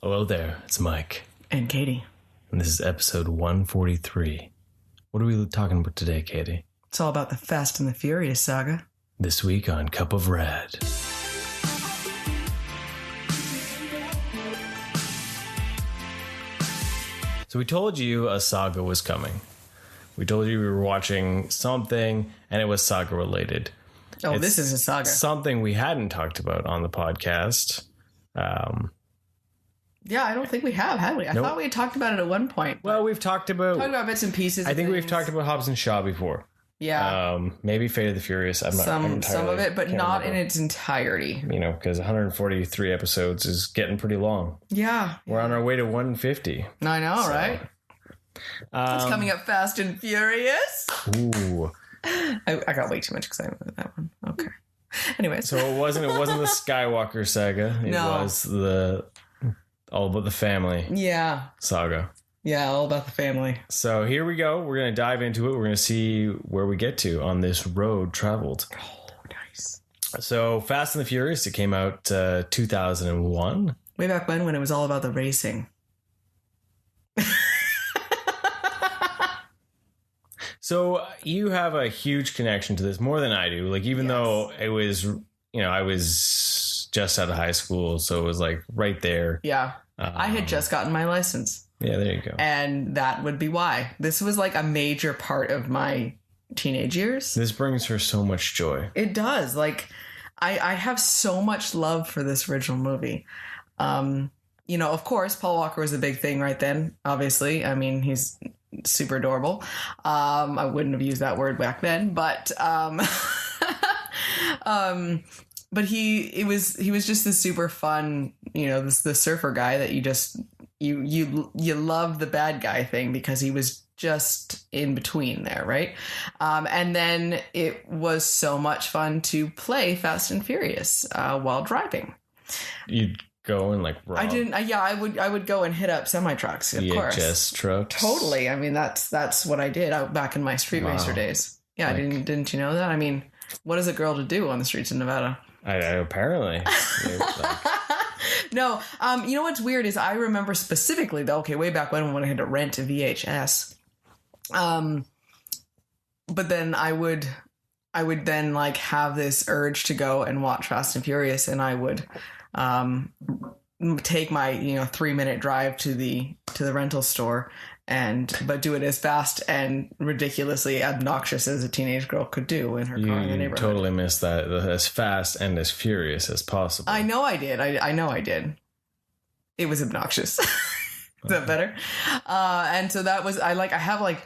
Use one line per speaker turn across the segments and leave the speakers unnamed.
Hello there, it's Mike.
And Katie.
And this is episode 143. What are we talking about today, Katie?
It's all about the Fast and the Furious saga.
This week on Cup of Rad. So we told you a saga was coming. We told you we were watching something, and it was saga related.
Oh, this is a saga.
Something we hadn't talked about on the podcast.
Yeah, I don't think we have we? I thought we had talked about it at one point.
Well, we've talked about
bits and pieces.
I think we've talked about Hobbes and Shaw before.
Yeah.
Maybe Fate of the Furious. I'm not
some of it, but not in its entirety.
You know, because 143 episodes is getting pretty long.
Yeah.
We're on our way to 150.
I know, right? It's coming up fast and furious.
Ooh.
I got way too much excitement with that one. Okay. Anyways.
So it wasn't the Skywalker saga. It was all about the family.
Yeah.
Saga.
Yeah, all about the family.
So here we go. We're going to dive into it. We're going to see where we get to on this road traveled.
Oh, nice.
So Fast and the Furious, it came out 2001.
Way back when it was all about the racing.
So you have a huge connection to this, more than I do. Like, even though it was, I was just out of high school, so it was like right there.
Yeah. I had just gotten my license.
Yeah, there you go.
And that would be why. This was like a major part of my teenage years.
This brings her so much joy.
It does. Like, I have so much love for this original movie. Of course, Paul Walker was a big thing right then, obviously. I mean, he's super adorable. I wouldn't have used that word back then, but but he was just this super fun, the surfer guy that you love the bad guy thing because he was just in between there, right? And then it was so much fun to play Fast and Furious while driving.
You'd go and like rob.
I would go and hit up semi trucks, of course.
VHS trucks.
Totally. I mean, that's what I did back in my street racer days. Yeah, didn't you know that? I mean, what is a girl to do on the streets of Nevada?
Apparently.
No, you know what's weird is I remember specifically though. Okay, way back when I had to rent a VHS, but then I would then like have this urge to go and watch Fast and Furious, and I would take my 3-minute drive to the rental store but do it as fast and ridiculously obnoxious as a teenage girl could do in her car in the neighborhood.
You totally missed that. As fast and as furious as possible.
I know I did. I know I did. It was obnoxious. Is that better? And so that was, I have like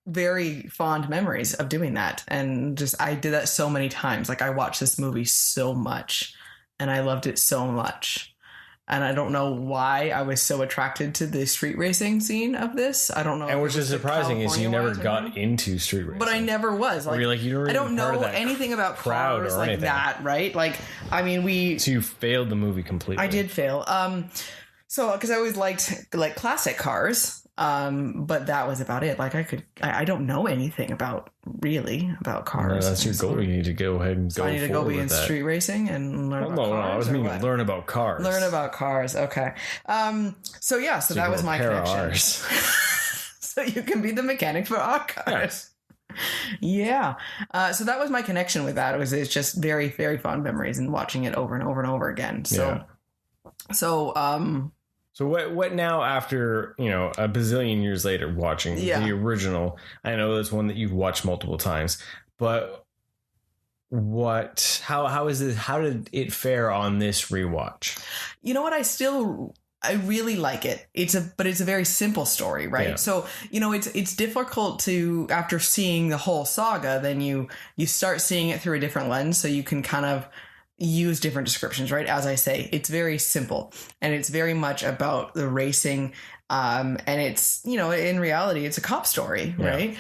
very fond memories of doing that. And I did that so many times. Like, I watched this movie so much and I loved it so much. And I don't know why I was so attracted to the street racing scene of this. I don't know.
And which is surprising is you never got into street racing.
But I never was. Like,
I don't know
anything about cars like that, right? Like, I mean, So
you failed the movie completely.
I did fail. So, because I always liked like classic cars. But that was about it. Like, I don't know anything about cars.
No, that's your goal. You need to go ahead and go forward with that. I need to go be in
street racing and learn about cars. No,
I was meaning learn about cars.
Learn about cars. Okay. So that was my connection. So you can be the mechanic for our cars. Yeah. So that was my connection with that. It's just very, very fond memories and watching it over and over and over again. So
what now after, a bazillion years later watching the original? I know that's one that you've watched multiple times, but how did it fare on this rewatch?
You know what? I really like it. But it's a very simple story, right? Yeah. So, it's difficult to, after seeing the whole saga, then you start seeing it through a different lens. So you can kind of use different descriptions, right? As I say, it's very simple and it's very much about the racing. And it's, in reality, it's a cop story, right?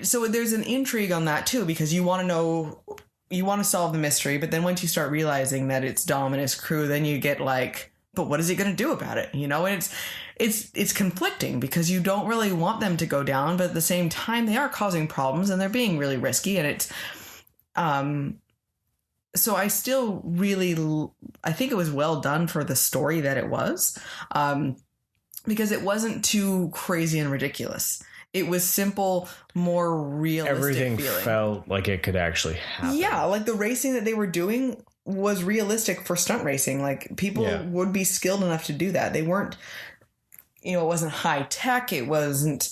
So there's an intrigue on that too, because you want to solve the mystery, but then once you start realizing that it's Dom and his crew, then you get like, but what is he going to do about it? And it's conflicting because you don't really want them to go down, but at the same time, they are causing problems and they're being really risky. And it's, so I still really, I think it was well done for the story that it was, because it wasn't too crazy and ridiculous. It was simple, more realistic.
Everything
feeling.
felt like it could actually happen.
Yeah, like the racing that they were doing was realistic for stunt racing. Like people would be skilled enough to do that. They weren't, it wasn't high tech. It wasn't,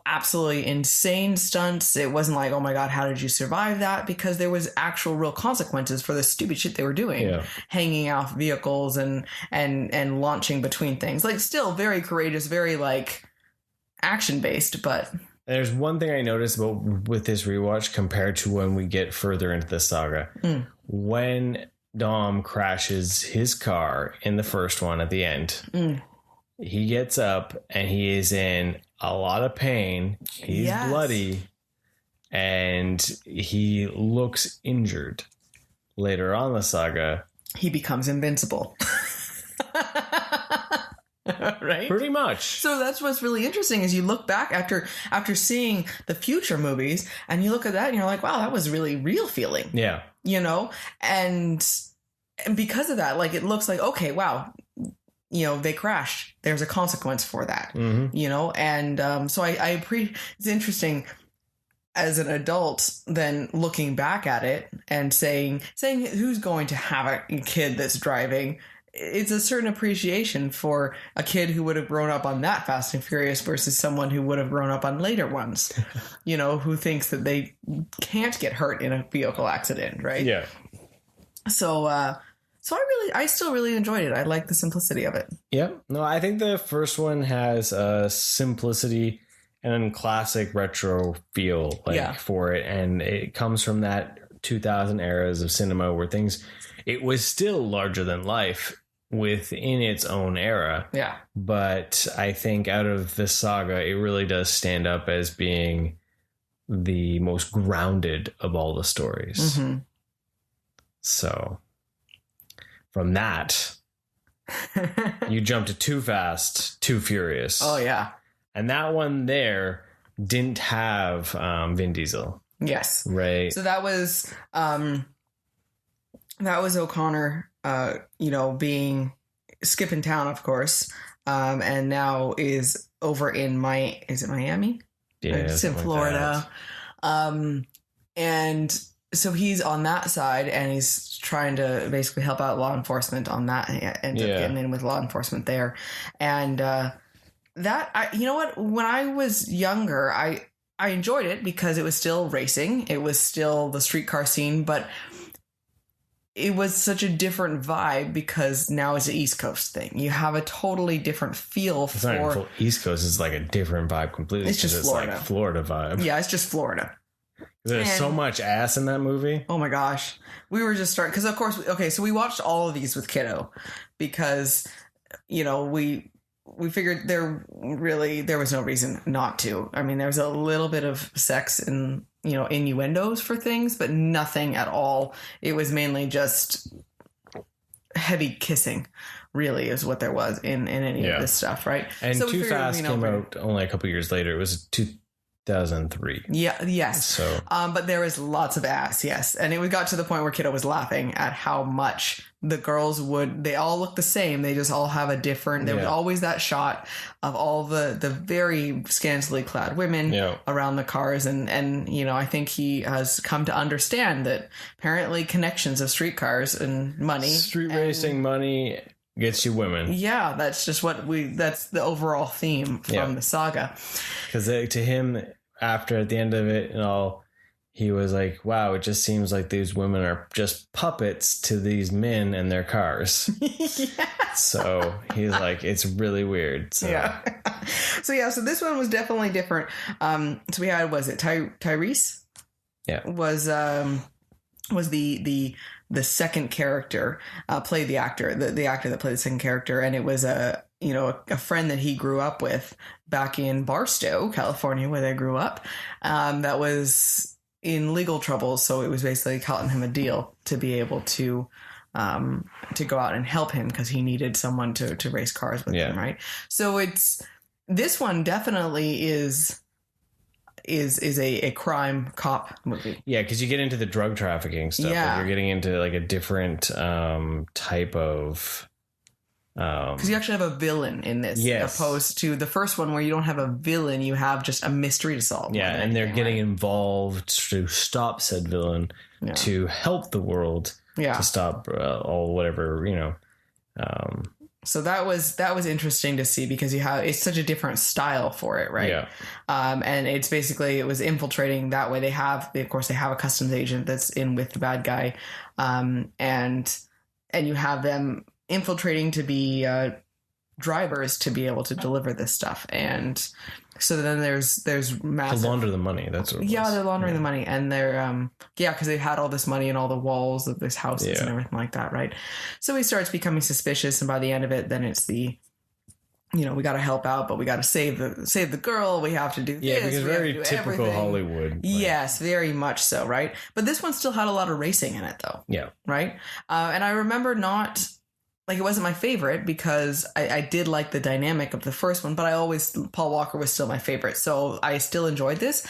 absolutely insane stunts. It wasn't like, oh my God, how did you survive that? Because there was actual real consequences for the stupid shit they were doing, hanging off vehicles and launching between things. Like still very courageous, very like action based, but.
There's one thing I noticed about with this rewatch compared to when we get further into the saga. When Dom crashes his car in the first one at the end, he gets up and he is in a lot of pain. He's bloody and he looks injured. Later on in the saga,
he becomes invincible. Right?
Pretty much.
So that's what's really interesting is you look back after seeing the future movies and you look at that and you're like, wow, that was really real feeling. Yeah. And because of that, like it looks like, okay, wow, they crashed. There's a consequence for that, and so I it's interesting as an adult then looking back at it and saying who's going to have a kid that's driving. It's a certain appreciation for a kid who would have grown up on that Fast and Furious versus someone who would have grown up on later ones, who thinks that they can't get hurt in a vehicle accident, right? Yeah. So I still really enjoyed it. I like the simplicity of it.
Yep. No, I think the first one has a simplicity and classic retro feel for it. And it comes from that 2000 eras of cinema where it was still larger than life within its own era. Yeah. But I think out of the saga, it really does stand up as being the most grounded of all the stories. Mm-hmm. So from that, you jump to Too Fast, Too Furious.
Oh, yeah.
And that one there didn't have Vin Diesel.
Yes.
Right.
So that was O'Connor, skipping town, of course, and now is over in is it Miami? Yeah, it's in Florida. And so he's on that side, and he's trying to basically help out law enforcement on that. He ends up getting in with law enforcement there, and when I was younger, I enjoyed it because it was still racing, it was still the streetcar scene, but it was such a different vibe because now it's an East Coast thing. You have a totally different feel
it's not even full East Coast. It's like a different vibe completely.
It's just Florida.
It's like Florida vibe.
Yeah, it's just Florida.
There's so much ass in that movie.
Oh my gosh. We were just starting, because of course, so we watched all of these with Kiddo because, we figured there was no reason not to. I mean, there was a little bit of sex and, innuendos for things, but nothing at all. It was mainly just heavy kissing, really, is what there was in any of this stuff, right?
And so Too Fast came out only a couple years later. It was 2003.
Yeah, yes.
So,
but there was lots of ass, yes. And it got to the point where Kiddo was laughing at how much the girls they all look the same. They just all have a different, there was always that shot of all the very scantily clad women around the cars. And, I think he has come to understand that apparently connections of streetcars and money.
Street racing money gets you women.
Yeah, that's just that's the overall theme from the saga.
Because to him, at the end of it and all, he was like, wow, it just seems like these women are just puppets to these men and their cars. So he's like, it's really weird. So.
Yeah. So this one was definitely different. So we had, was it Tyrese?
Yeah.
Was the second character, played the actor that played the second character. And it was a friend that he grew up with back in Barstow, California, where they grew up, that was in legal trouble. So it was basically cutting him a deal to be able to go out and help him because he needed someone to race cars with him. Right. So this one definitely is, is a crime cop movie.
Yeah, because you get into the drug trafficking stuff.
Yeah.
Like you're getting into like a different type of...
Because you actually have a villain in this, opposed to the first one where you don't have a villain, you have just a mystery to solve.
Yeah, and they're getting involved to stop said villain, to help the world, to stop all whatever, you know.
So that was interesting to see because it's such a different style for it, right?
Yeah.
And it's basically, it was infiltrating that way. Of course, they have a customs agent that's in with the bad guy, and you have them infiltrating to be drivers to be able to deliver this stuff. And so then there's massive...
To launder the money, that's what it was.
Yeah, they're laundering the money. And they're, because they've had all this money in all the walls of this houses and everything like that, right? So he starts becoming suspicious, and by the end of it, then it's the... You know, we got to help out, but we got to save the girl. We have to do this.
Yeah, because very typical everything. Hollywood. Like.
Yes, very much so, right? But this one still had a lot of racing in it, though.
Yeah.
Right? And I remember not... Like, it wasn't my favorite because I did like the dynamic of the first one, but Paul Walker was still my favorite. So I still enjoyed this.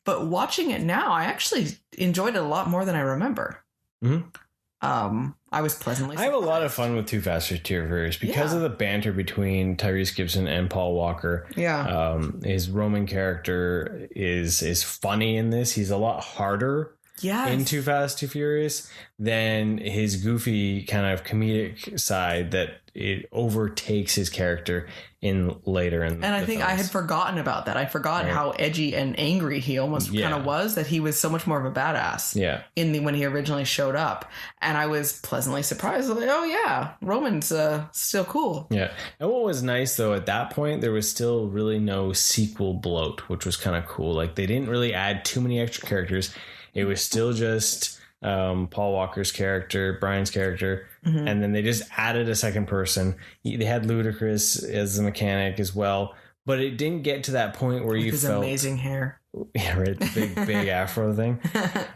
But watching it now, I actually enjoyed it a lot more than I remember.
Mm-hmm.
I was pleasantly surprised.
I have a lot of fun with Too Fast, Too Furious because of the banter between Tyrese Gibson and Paul Walker.
Yeah.
His Roman character is funny in this. He's a lot harder.
Yes.
In Too Fast, Too Furious than his goofy kind of comedic side that it overtakes his character in later in
and I think films. I had forgotten about that. I forgot how edgy and angry he almost kind of was, that he was so much more of a badass when he originally showed up. And I was pleasantly surprised. Like, oh yeah, Roman's still cool.
Yeah. And what was nice though, at that point, there was still really no sequel bloat, which was kind of cool. Like they didn't really add too many extra characters. It was still just Paul Walker's character, Brian's character, and then they just added a second person. They had Ludacris as the mechanic as well, but it didn't get to that point where you felt...
amazing hair.
Yeah, right, the big afro thing.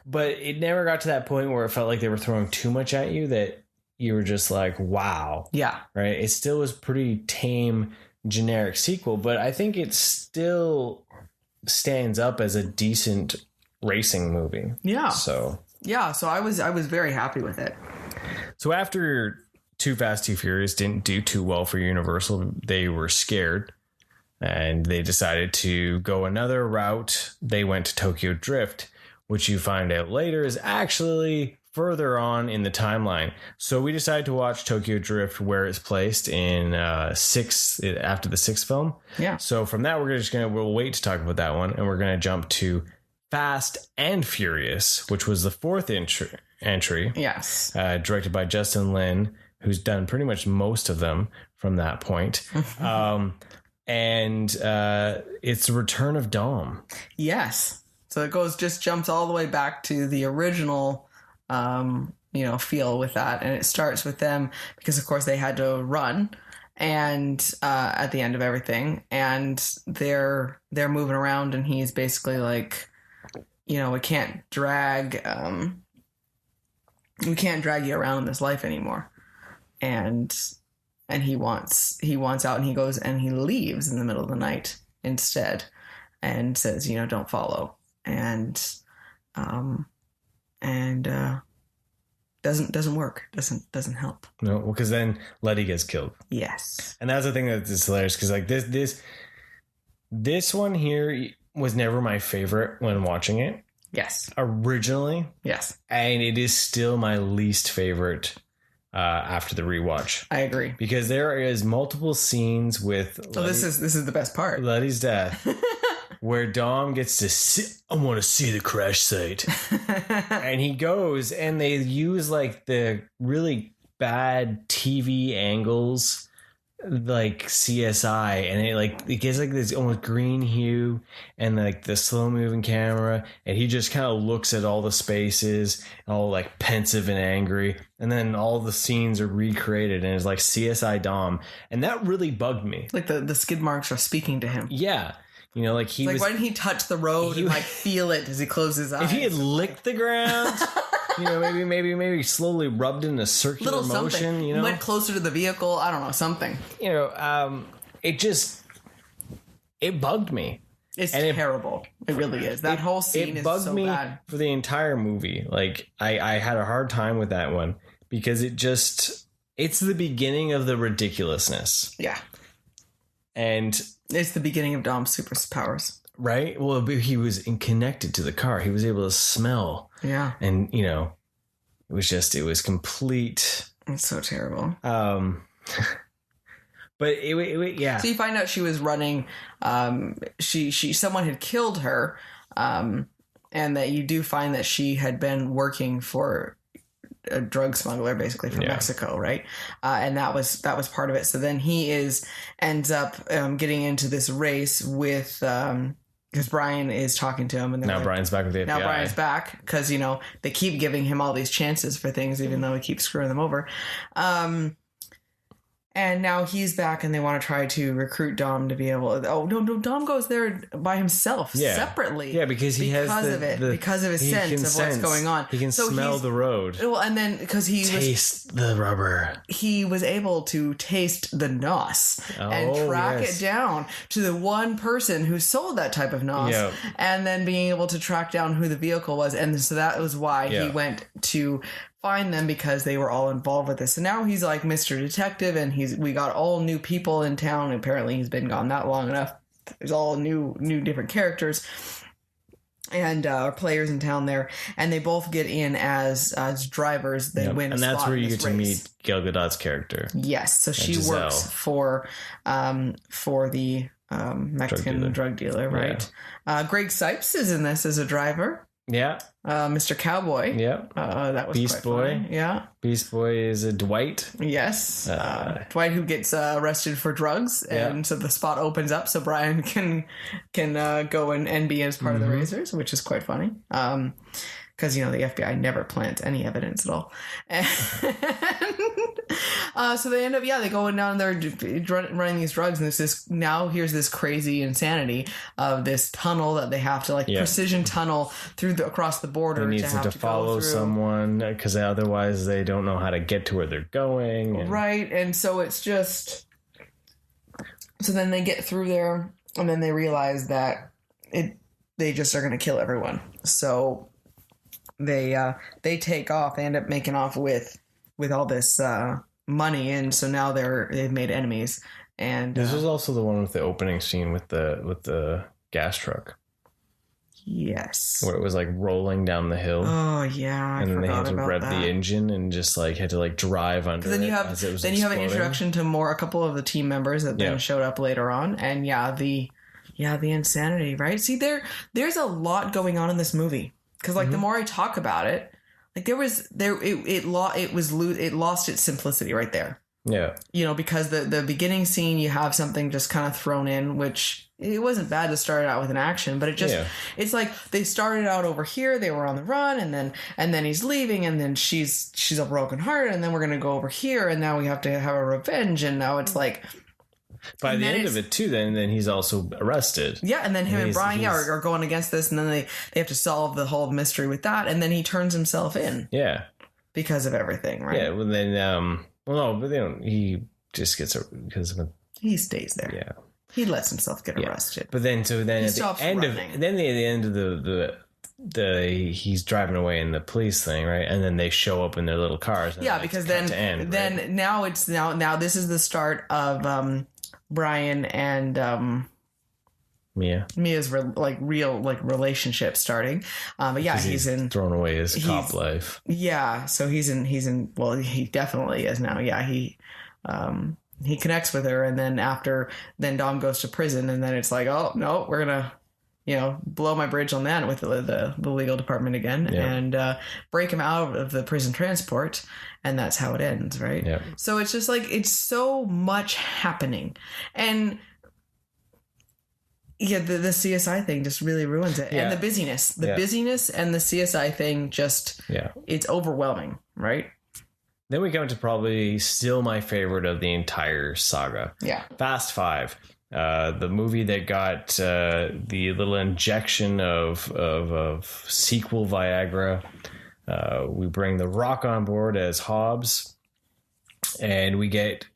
But it never got to that point where it felt like they were throwing too much at you that you were just like, wow.
Yeah.
Right? It still was pretty tame, generic sequel, but I think it still stands up as a decent... racing movie.
Yeah.
So
I was very happy with it.
So after Too Fast, Too Furious didn't do too well for Universal, they were scared and they decided to go another route. They went to Tokyo Drift, which you find out later is actually further on in the timeline. So we decided to watch Tokyo Drift where it's placed in after the sixth film.
Yeah.
So from that, we'll wait to talk about that one, and we're going to jump to Fast and Furious, which was the fourth entry.
Yes.
Directed by Justin Lin, who's done pretty much most of them from that point. And it's the return of Dom.
Yes. So it jumps all the way back to the original, feel with that. And it starts with them because, of course, they had to run. And at the end of everything, and they're moving around, and he's basically like... we can't drag you around in this life anymore. And he wants out, and he goes and he leaves in the middle of the night instead and says, don't follow. And doesn't work. Doesn't help.
No, because then Letty gets killed.
Yes.
And that's the thing that's hilarious, because like this one here was never my favorite when watching it.
Yes.
Originally.
Yes.
And it is still my least favorite after the rewatch.
I agree.
Because there is multiple scenes with
this is the best part.
Letty's death. Where Dom gets to see, I want to see the crash site. And he goes, and they use like the really bad TV angles, like CSI, and it gives like this almost green hue and like the slow moving camera, and he just kind of looks at all the spaces all like pensive and angry, and then all the scenes are recreated and it's like CSI Dom, and that really bugged me. Like
the skid marks are speaking to him.
Yeah. Why didn't
he touch the road and feel it as he closed his eyes?
If he had licked the ground, maybe slowly rubbed in a circular motion,
something. Went closer to the vehicle. I don't know, something.
It bugged me.
It's terrible. It really is. That whole scene is so me bad.
For the entire movie. Like, I had a hard time with that one because it's the beginning of the ridiculousness.
Yeah.
And
it's the beginning of Dom's superpowers.
Right? Well, he was connected to the car. He was able to smell.
Yeah.
And, it was complete.
It's so terrible.
But yeah.
So you find out she was running. Someone had killed her, and that you do find that she had been working for a drug smuggler, basically from Mexico, right? And that was part of it. So then he ends up getting into this race with. Because Brian is talking to him, and now
Brian's back with the FBI.
Now Brian's back because they keep giving him all these chances for things, even though he keeps screwing them over. And now he's back, and they want to try to recruit Dom to be able. No, Dom goes there by himself, separately.
Yeah, because because
of his sense of what's going on.
He can smell the road.
Well, and then because
taste the rubber,
he was able to taste the nos and track it down to the one person who sold that type of nos, and then being able to track down who the vehicle was, and so that was why he went to find them, because they were all involved with this. And now he's like Mr. Detective, and we got all new people in town. Apparently he's been gone that long enough. There's all new different characters and players in town there, and they both get in as drivers. They win a spot, and that's where you get to meet
Gal Gadot's character.
Yes, so she works for the Mexican drug dealer, right? Yeah. Greg Sipes is in this as a driver.
Yeah.
Mr. Cowboy.
Yeah.
That was
Beast Boy.
Funny. Yeah.
Beast Boy is a Dwight.
Yes. Dwight, who gets arrested for drugs, and so the spot opens up so Brian can go and be as part of the Razors, which is quite funny. Because, the FBI never plants any evidence at all. And so they end up, they go down there running these drugs. And here's this crazy insanity of this tunnel that they have to precision tunnel across the border.
They need to follow someone because otherwise they don't know how to get to where they're going.
Right. And so it's just, so then they get through there and then they realize that they just are going to kill everyone. So they take off. They end up making off with all this money, and so now they've made enemies. And
this was also the one with the opening scene with the gas truck.
Yes,
where it was rolling down the hill.
Oh yeah,
and then they had to rev the engine and just had to drive under.
Then you have an introduction to a couple of the team members that then showed up later on, and the insanity. Right? See, there's a lot going on in this movie. Because the more I talk about it, it lost its simplicity right there.
Yeah.
Because the beginning scene, you have something just kind of thrown in, which it wasn't bad to start out with an action, but it's like they started out over here, they were on the run, and then he's leaving, and then she's a broken heart, and then we're gonna go over here, and now we have to have a revenge, and now it's like.
By the end of it, too, then he's also arrested.
Yeah, and then him and Brian are going against this, and then they have to solve the whole mystery with that, and then he turns himself in.
Yeah.
Because of everything, right?
Yeah, well, then, no, but they don't, he just gets, because
he stays there.
Yeah.
He lets himself get arrested.
But then, at the end of he's driving away in the police thing, right? And then they show up in their little cars.
Yeah, because now this is the start of, Brian and Mia's real relationship starting, but he's
thrown away his cop life.
Yeah, so he's in. Well, he definitely is now. Yeah, he connects with her, and then Dom goes to prison, and then it's like, oh no, we're gonna blow my bridge on that with the legal department again, and break him out of the prison transport. And that's how it ends, right?
Yeah.
So it's just it's so much happening. And the CSI thing just really ruins it. Yeah. And the busyness and the CSI thing it's overwhelming, right?
Then we come to probably still my favorite of the entire saga.
Yeah.
Fast Five. The movie that got the little injection of sequel Viagra. We bring The Rock on board as Hobbes, and we get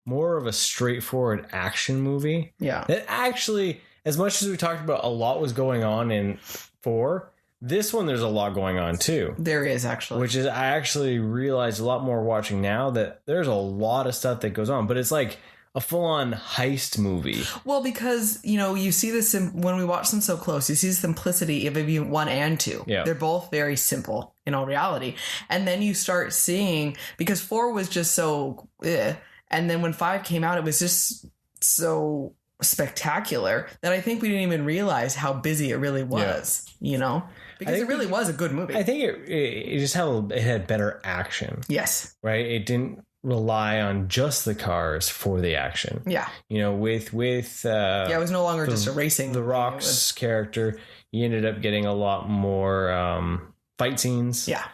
more of a straightforward action movie.
Yeah.
That actually, as much as we talked about a lot was going on in 4, this one there's a lot going on too.
There is, actually.
Which is, I actually realized a lot more watching now that there's a lot of stuff that goes on, but it's like a full-on heist movie.
Well, because, you see this when we watch them so close, you see the simplicity of maybe 1 and 2.
Yeah.
They're both very simple in all reality. And then you start seeing, because 4 was just so, and then when 5 came out, it was just so spectacular that I think we didn't even realize how busy it really was, Because it really was a good movie.
I think it just had better action.
Yes.
Right? It didn't rely on just the cars for the action.
Yeah.
With
it was no longer just a racing.
The Rock's character, you ended up getting a lot more fight scenes.
Yeah.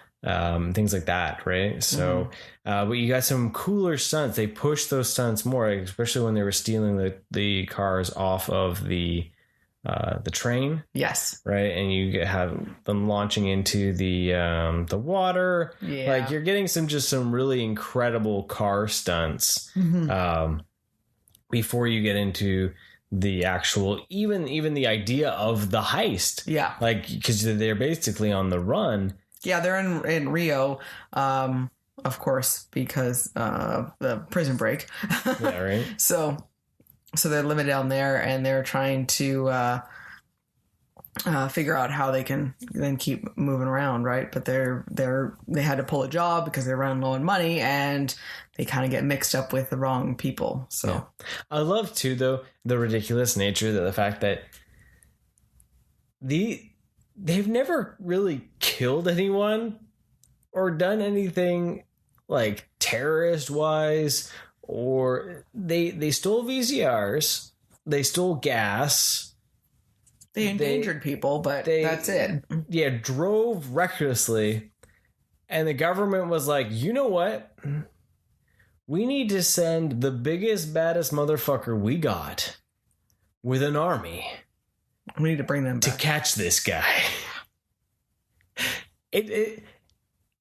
Things like that, right? So, but you got some cooler stunts. They pushed those stunts more, especially when they were stealing the cars off of the train.
Yes.
Right. And you have them launching into the water.
Yeah.
Like, you're getting some really incredible car stunts before you get into the actual, even the idea of the heist.
Yeah.
Like, because they're basically on the run.
Yeah. They're in Rio. Of course, because the prison break.
Yeah. Right.
So they're living down there, and they're trying to figure out how they can then keep moving around, right? But they had to pull a job because they're running low on money, and they kind of get mixed up with the wrong people. So
yeah. I love too, though, the ridiculous nature, the fact that they've never really killed anyone or done anything like terrorist wise. Or they stole VCRs, they stole gas.
They endangered people, but that's it.
Yeah, drove recklessly. And the government was like, you know what? We need to send the biggest, baddest motherfucker we got with an army.
We need to bring them back
to catch this guy.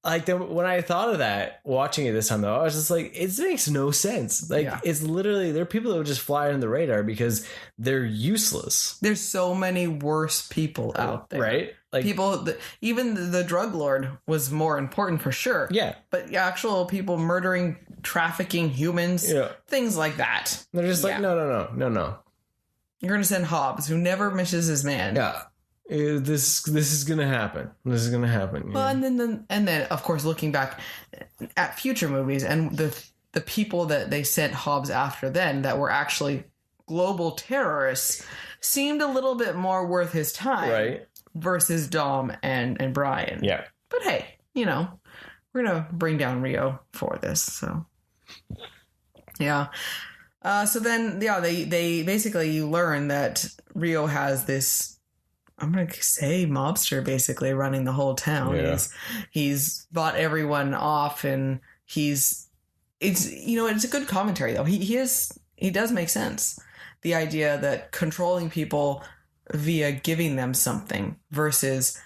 When I thought of that, watching it this time, though, I was just like, it makes no sense. Like, It's literally, there are people that would just fly under the radar because they're useless.
There's so many worse people out there.
Right? Like,
people, even the drug lord was more important for sure.
Yeah.
But actual people murdering, trafficking humans, things like that.
They're just like, no.
You're going to send Hobbes, who never misses his man.
Yeah. This is gonna happen. This is gonna happen.
Well, and then of course, looking back at future movies and the people that they sent Hobbes after then that were actually global terrorists seemed a little bit more worth his time,
right? Versus
Dom and Brian.
Yeah.
But hey, we're gonna bring down Rio for this. So yeah. So then they basically, you learn that Rio has this, I'm going to say, mobster basically running the whole town.
Yeah.
He's bought everyone off, and it's a good commentary though. He does make sense. The idea that controlling people via giving them something versus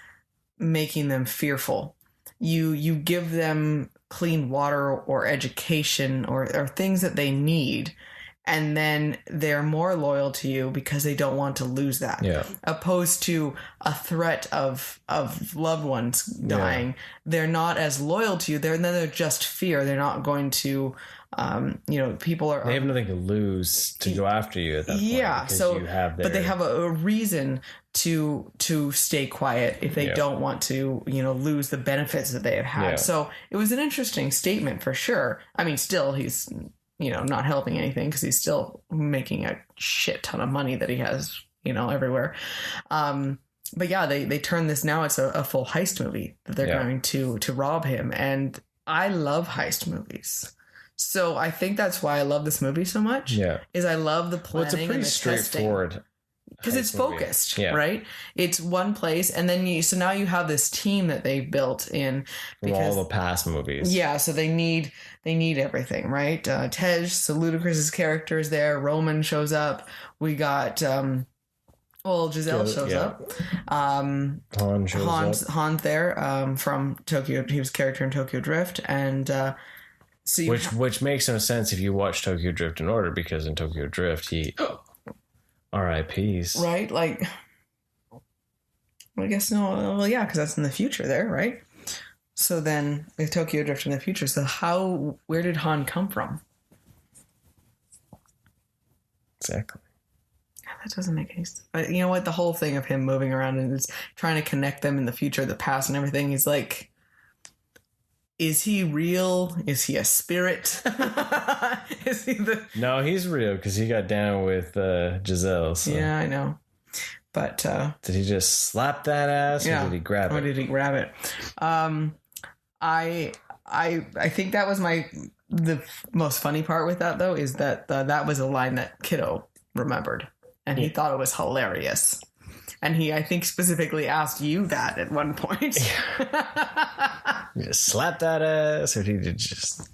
making them fearful. You give them clean water or education or things that they need, and then they're more loyal to you because they don't want to lose that.
Yeah. Opposed
to a threat of loved ones dying. Yeah. They're not as loyal to you. They're just fear. They're not going to, people are...
They have nothing to lose to go after you at that point.
Yeah. So, but they have a reason to stay quiet if they don't want to, lose the benefits that they have had. Yeah. So it was an interesting statement for sure. I mean, still he's... not helping anything because he's still making a shit ton of money that he has, everywhere. But yeah, they turn this now. It's a full heist movie that they're going to rob him. And I love heist movies. So I think that's why I love this movie so much. Yeah. Is I love the planning.
Well, it's a pretty straightforward.
Because it's focused, right? It's one place, and then now you have this team that they've built in
from all the past movies.
Yeah, so they need everything, right? Tej, so Ludacris's character is there. Roman shows up. We got Giselle shows up. Han shows up. Han's there from Tokyo. He was a character in Tokyo Drift, and
which makes no sense if you watch Tokyo Drift in order, because in Tokyo Drift RIPs.
Right? Like, I guess no. Well, yeah, because that's in the future there, right? So then, with Tokyo Drift in the future, so where did Han come from?
Exactly.
That doesn't make any sense. You know what? The whole thing of him moving around and is trying to connect them in the future, the past, and everything. He's like, is he real? Is he a spirit? Is he the?
No, he's real because he got down with Giselle. So.
Yeah, I know. But
did he just slap that ass, or did he grab it?
Or did he grab it? I think that was the most funny part with that, though, is that that was a line that Kiddo remembered, and he thought it was hilarious. And he, I think, specifically asked you that at one point.
You just slap that ass, or did he just?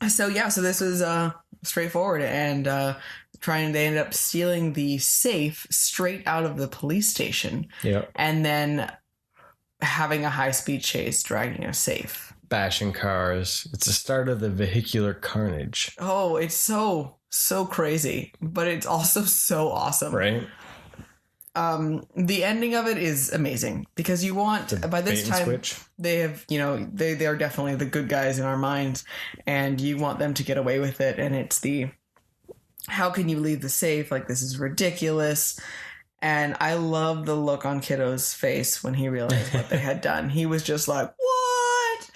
So this was straightforward, and they ended up stealing the safe straight out of the police station.
Yeah, and
then having a high-speed chase, dragging a safe,
bashing cars. It's the start of the vehicular carnage.
Oh, it's so crazy, but it's also so awesome,
right?
The ending of it is amazing because you want, by this time switch. They have, they are definitely the good guys in our minds, and you want them to get away with it. And it's how can you leave the safe? Like, this is ridiculous. And I love the look on Kiddo's face when he realized what they had done. He was just like, what?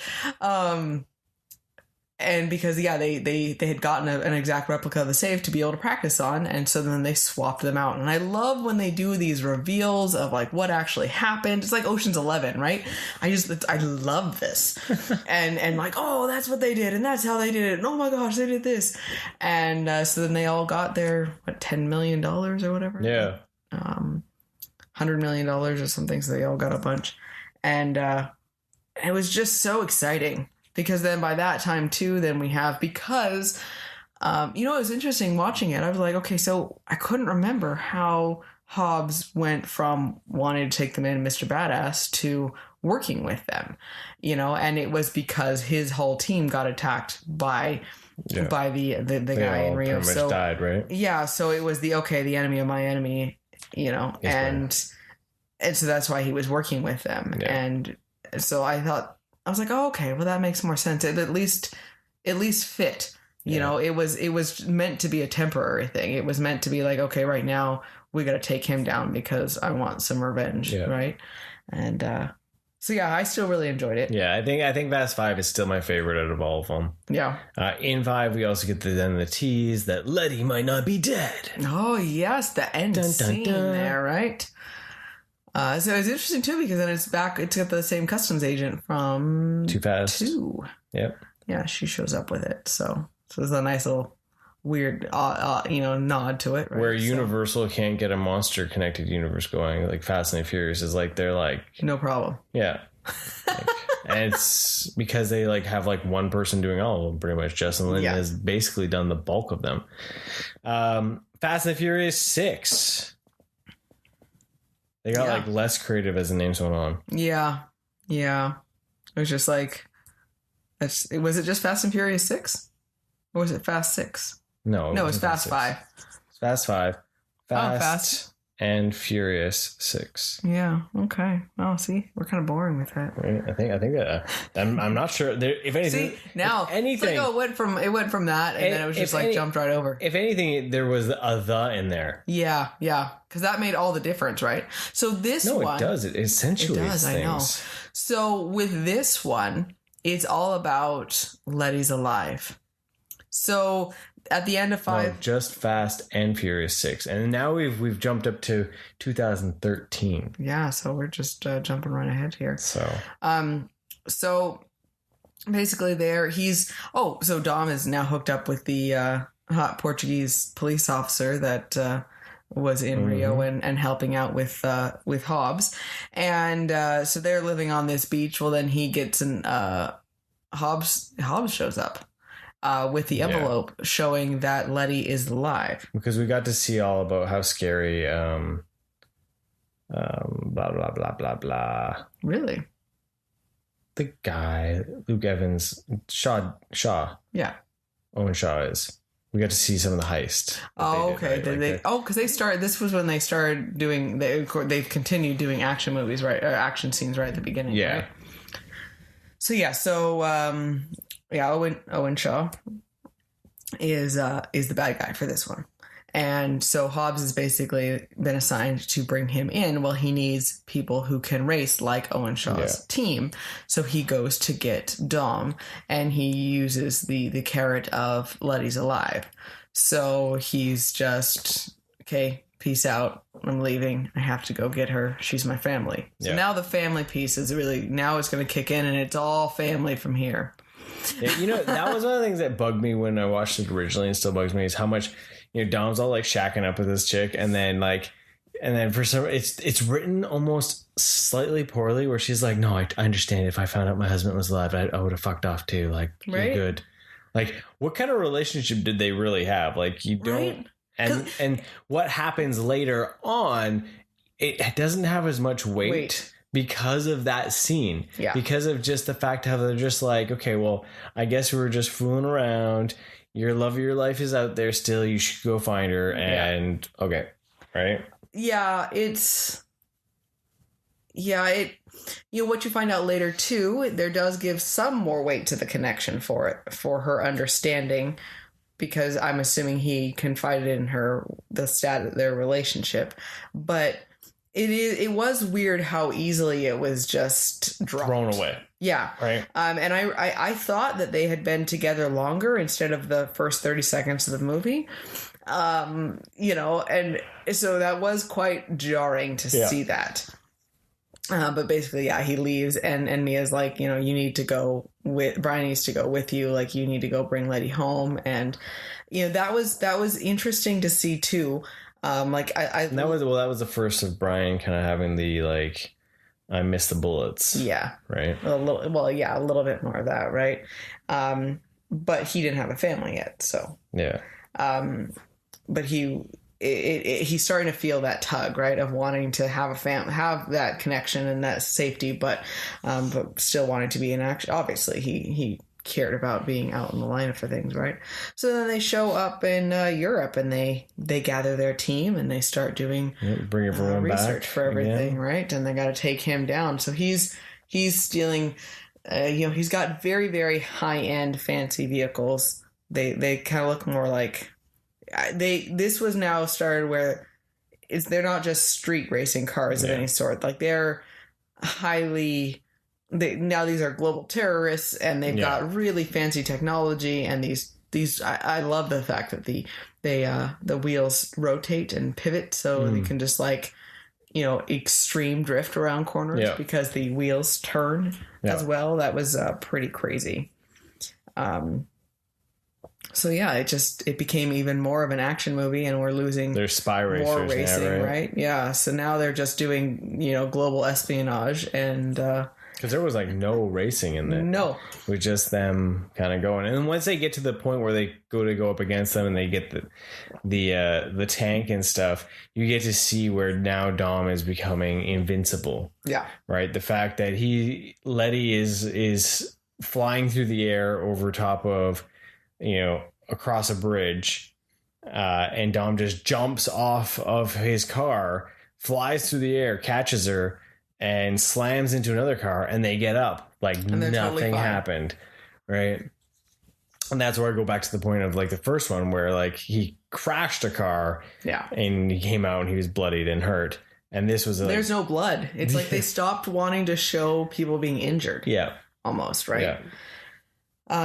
And because, they had gotten an exact replica of the safe to be able to practice on. And so then they swapped them out. And I love when they do these reveals of like what actually happened. It's like Ocean's 11, right? I love this. and like, oh, that's what they did. And that's how they did it. And oh my gosh, they did this. And so then they all got their, $10 million or whatever?
Yeah.
$100 million or something. So they all got a bunch. And it was just so exciting. Because then by that time, too, then we have, because, it was interesting watching it. I was like, okay, so I couldn't remember how Hobbes went from wanting to take them in Mr. Badass to working with them, and it was because his whole team got attacked by the guy in Rio.
Pretty much died, right?
Yeah, so it was the enemy of my enemy, and so that's why he was working with them. Yeah. And so I was like, oh, okay, well, that makes more sense. It at least fit. It was meant to be a temporary thing. It was meant to be like, okay, right now we got to take him down because I want some revenge, right? And I still really enjoyed it.
Yeah, I think Fast 5 is still my favorite out of all of them.
Yeah.
In 5, we also get the tease that Letty might not be dead.
Oh yes, the end scene there, right? So it's interesting too because then it's got the same customs agent from
Too Fast
2.
Yep.
Yeah, she shows up with it. So there's a nice little weird, nod to it. Right?
Where Universal can't get a monster connected universe going, like Fast and Furious is like, they're like,
no problem.
Yeah. And it's because they have one person doing all of them pretty much. Justin Lin has basically done the bulk of them. Fast and Furious 6. They got less creative as the names went on. Yeah.
Yeah. It was just was it just Fast and Furious 6? Or was it Fast 6?
No,
it was Fast 5.
It's Fast 5. Fast and Furious 6.
Yeah. Okay. Oh, see, we're kind of boring with that.
Right. I think that I'm not sure. If anything,
see, now
anything,
it went from that, and then it was just jumped right over.
If anything, there was a "the" in there.
Yeah, because that made all the difference, right? So this one,
it does. It essentially does.
I know. So with this one, it's all about Letty's alive. So at the end of 5,
no, just Fast and Furious 6, and now we've jumped up to 2013.
Yeah, so we're just jumping right ahead here.
So
basically, so Dom is now hooked up with the hot Portuguese police officer that was in Rio and helping out with Hobbes, and so they're living on this beach. Well, then he gets Hobbes shows up. With the envelope showing that Letty is alive. Because
we got to see all about how scary, blah, blah, blah, blah, blah.
Really?
The guy, Luke Evans, Shaw.
Yeah.
Owen Shaw is. we got to see some of the heist.
Oh, okay. Because this was when they started doing. They've continued doing action movies, right? Or action scenes right at the beginning.
Yeah.
Right? So Owen Shaw is the bad guy for this one. And so Hobbes has basically been assigned to bring him in. Well, he needs people who can race like Owen Shaw's team. So he goes to get Dom, and he uses the carrot of Letty's alive. So he's just, okay, peace out. I'm leaving. I have to go get her. She's my family. So now the family piece is really, now it's going to kick in, and it's all family from here.
Yeah, that was one of the things that bugged me when I watched it originally, and still bugs me, is how much, Dom's all like shacking up with this chick, and then for some, it's written almost slightly poorly, where she's like, no, I understand. If I found out my husband was alive, I would have fucked off too. Like, you're good. Like, what kind of relationship did they really have? Like, you don't, and what happens later on, it doesn't have as much weight. Because of that scene. Yeah. Because of just the fact how they're just like, okay, well, I guess we were just fooling around. Your love of your life is out there still. You should go find her. And okay. Right. Yeah.
What you find out later too, there does give some more weight to the connection for her understanding, because I'm assuming he confided in her the status of their relationship, but it was weird how easily it was just dropped.
Thrown away.
Yeah.
Right.
And I thought that they had been together longer instead of the first 30 seconds of the movie. And so that was quite jarring to see that. But basically, he leaves, and Mia's like, you need to go Brian needs to go with you. Like, you need to go bring Letty home. And, that was interesting to see too.
that was the first of Brian kind of having the, like, I missed the bullets.
Yeah.
Right.
A little bit more of that. Right. But he didn't have a family yet. So,
yeah.
But he's starting to feel that tug, right, of wanting to have have that connection and that safety, but still wanting to be in action. Obviously, he cared about being out in the lineup for things, right? So then they show up in Europe, and they gather their team, and they start doing
bring everyone
research
back
for everything, again. Right? And they got to take him down. So he's stealing. He's got very, very high end fancy vehicles. They kind of look more like this was now started where they're not just street racing cars of any sort. Like, they're highly. Now these are global terrorists, and they've got really fancy technology, and these. I love the fact that the wheels rotate and pivot, so they can just extreme drift around corners because the wheels turn as well. That was pretty crazy. So it became even more of an action movie, and we're losing.
There's spy racers
more racing,
now,
right? Yeah. So now they're just doing global espionage, and
because there was no racing in there.
No,
with just them kind of going, and then once they get to the point where they go up against them, and they get the tank and stuff, you get to see where now Dom is becoming invincible. Yeah. Right. The fact that Letty is flying through the air over top of. Across a bridge, and Dom just jumps off of his car, flies through the air, catches her, and slams into another car, and they get up like nothing totally happened, right? And that's where I go back to the point of the first one, where he crashed a car, and he came out and he was bloodied and hurt, and this was
there's no blood. It's like they stopped wanting to show people being injured, almost, right? Yeah.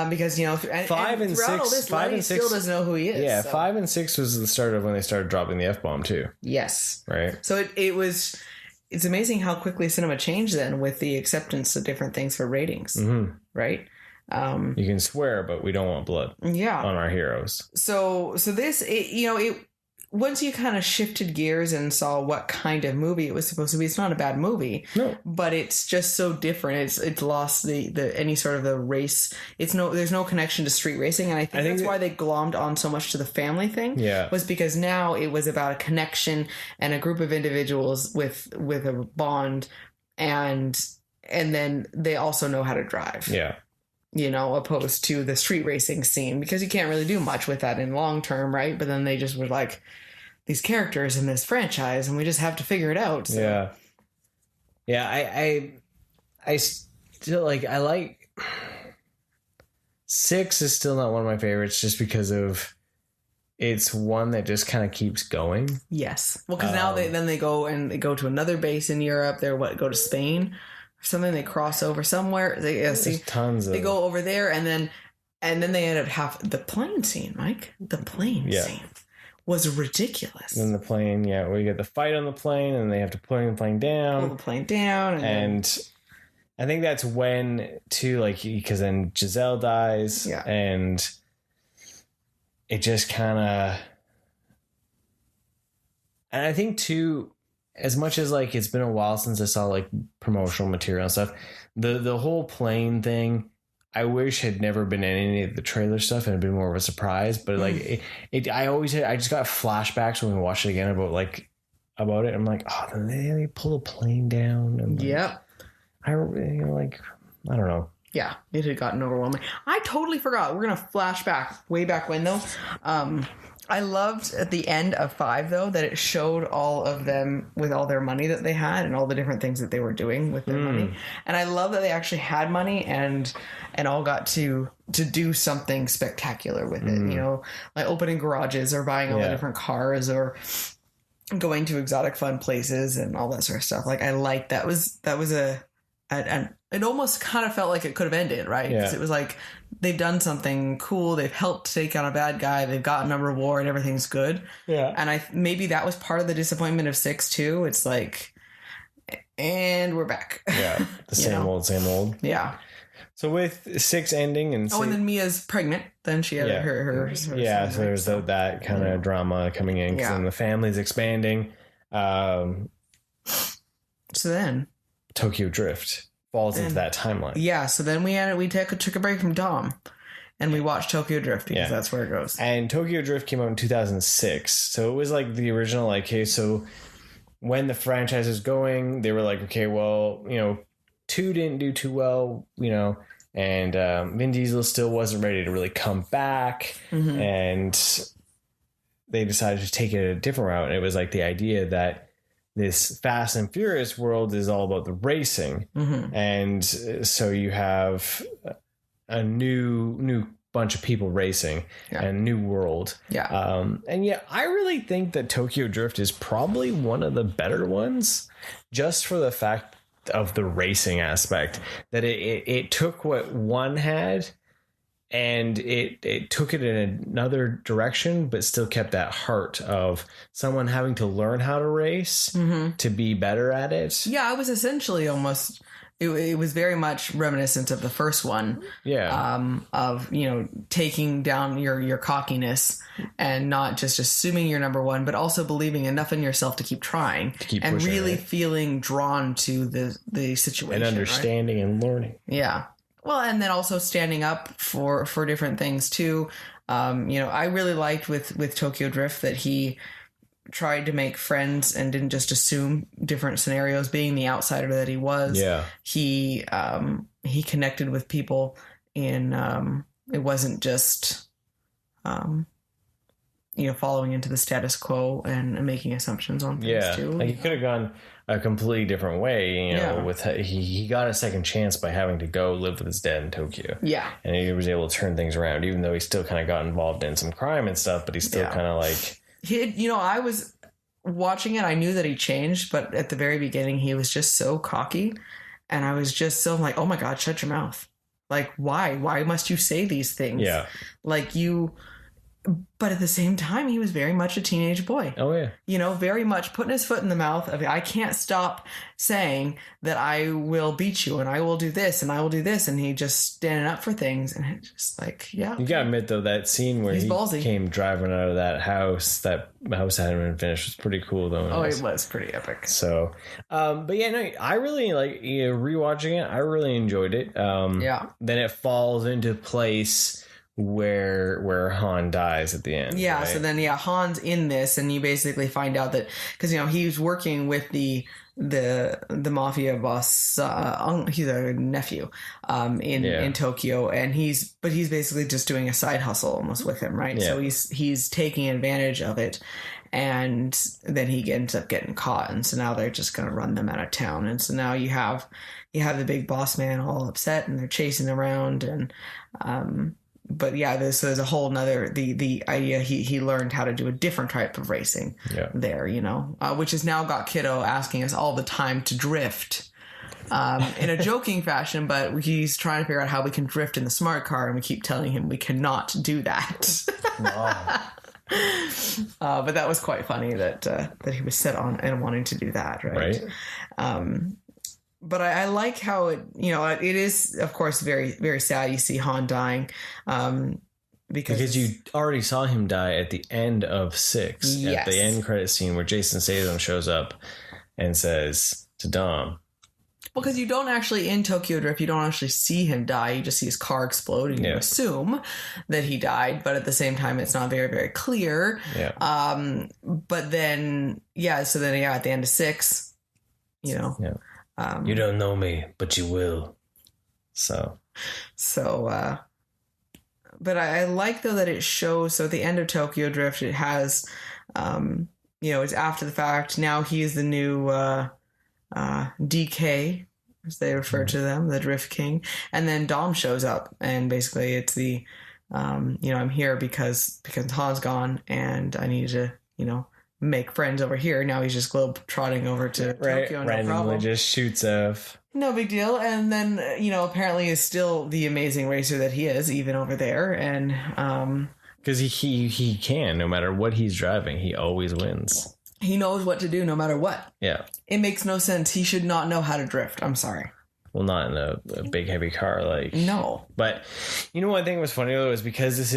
Because
5 and 6,
all this,
5 and 6
still doesn't know who he is.
Yeah, so. 5 and 6 was the start of when they started dropping the F-bomb too.
Yes,
right.
So it's amazing how quickly cinema changed then with the acceptance of different things for ratings, right?
You can swear, but we don't want blood.
Yeah,
on our heroes.
So this, once you kind of shifted gears and saw what kind of movie it was supposed to be, it's not a bad movie. No. But it's just so different. It's lost the any sort of the race. There's no connection to street racing, and I think that's why they glommed on so much to the family thing. Yeah. Was because now it was about a connection and a group of individuals with a bond, and then they also know how to drive.
Yeah.
opposed to the street racing scene, because you can't really do much with that in long term, right? But then they just were like, these characters in this franchise, and we just have to figure it out. So.
Yeah. I still I like 6 is still not one of my favorites, just because of it's one that just kind of keeps going.
Yes. Well, because now they go to another base in Europe. Go to Spain or something. They cross over somewhere.
There's tons of.
They go over there, and then they end up the plane scene, Mike. The plane scene was ridiculous.
And the plane, we get the fight on the plane, and they have to pull the plane down.
Pull the plane down,
and I think that's when too, because then Giselle dies, and it just kind of, and I think too, as much as it's been a while since I saw promotional material and stuff, the whole plane thing, I wish had never been in any of the trailer stuff and had been more of a surprise. But I just got flashbacks when we watched it again about it. I'm like, oh, they pull a plane down, and I don't know.
Yeah, it had gotten overwhelming. I totally forgot. We're gonna flash back way back when though. I loved at the end of 5 though that it showed all of them with all their money that they had and all the different things that they were doing with their money. And I love that they actually had money and all got to do something spectacular with it. Like opening garages or buying all the different cars or going to exotic fun places and all that sort of stuff. I like that was and it almost kind of felt like it could have ended, right? Because it was they've done something cool. They've helped take out a bad guy. They've gotten a reward. Everything's good. Yeah. And maybe that was part of the disappointment of 6 too. It's and we're back.
Yeah. The same old.
Yeah.
So with 6 ending and
and then Mia's pregnant. Then she had her
so there's that kind of drama coming in. Yeah. And the family's expanding.
So then
Tokyo Drift falls into that timeline.
Yeah, so then we took a break from Dom, and we watched Tokyo Drift because that's where it goes.
And Tokyo Drift came out in 2006, so it was the original. Okay, so when the franchise was going, they were okay, well, 2 didn't do too well, and Vin Diesel still wasn't ready to really come back, and they decided to take it a different route. And it was the idea that this Fast and Furious world is all about the racing. And so you have a new bunch of people racing and a new world. Yeah. And I really think that Tokyo Drift is probably one of the better ones, just for the fact of the racing aspect, that it took what one had and it took it in another direction, but still kept that heart of someone having to learn how to race to be better at it.
Yeah, it was essentially almost, it was very much reminiscent of the first one. Yeah. Of, taking down your cockiness and not just assuming you're number one, but also believing enough in yourself to keep trying and really feeling drawn to the situation.
And understanding and learning.
Yeah. Well, and then also standing up for different things too. I really liked with Tokyo Drift that he tried to make friends and didn't just assume different scenarios. Being the outsider that he was, he connected with people in. It wasn't just, following into the status quo and making assumptions on things too.
He could have gone a completely different way, with he got a second chance by having to go live with his dad in Tokyo. Yeah. And he was able to turn things around, even though he still kind of got involved in some crime and stuff, but he's still kind of
I was watching it, I knew that he changed, but at the very beginning he was just so cocky, and I was just so oh my God, shut your mouth. Why must you say these things? Yeah. But at the same time, he was very much a teenage boy. Oh, yeah. Very much putting his foot in the mouth of, I can't stop saying that I will beat you and I will do this and I will do this. And he just standing up for things. And it's just You
got to admit, though, that scene where he came driving out of that house hadn't been finished was pretty cool, though.
Oh, it was pretty epic.
So, but I really rewatching it. I really enjoyed it. Then it falls into place where Han dies at the end.
Yeah, right? So then Han's in this, and you basically find out that because he was working with the the mafia boss. He's a nephew in Tokyo, and he's basically just doing a side hustle almost with him, right? So he's taking advantage of it, and then he ends up getting caught, and so now they're just going to run them out of town, and so now you have the big boss man all upset, and they're chasing around, and but yeah, there's a whole nother the idea he learned how to do a different type of racing there, which has now got Kiddo asking us all the time to drift in a joking fashion, but he's trying to figure out how we can drift in the smart car, and we keep telling him we cannot do that. Wow. But that was quite funny that he was set on and wanting to do that, right? But I like how it is, of course, very, very sad. You see Han dying because
you already saw him die at the end of 6, at the end credit scene where Jason Statham shows up and says to Dom.
Well, because you don't actually, in Tokyo Drift, you don't actually see him die. You just see his car explode, and you assume that he died. But at the same time, it's not very, very clear. Yeah. But then, so then, at the end of 6, you don't know me, but you will. So, but I like, though, that it shows. So at the end of Tokyo Drift, it has, it's after the fact. Now he is the new DK, as they refer to them, the Drift King. And then Dom shows up, and basically it's the, I'm here because Han's gone, and I need to, make friends over here. Now he's just globe trotting over to Tokyo. No
randomly
problem.
Just shoots off.
No big deal. And then, apparently is still the amazing racer that he is, even over there. And,
because he can, no matter what he's driving, he always wins.
He knows what to do no matter what.
Yeah.
It makes no sense. He should not know how to drift. I'm sorry.
Well, not in a big, heavy car.
No.
But, one thing was funny, though, is because this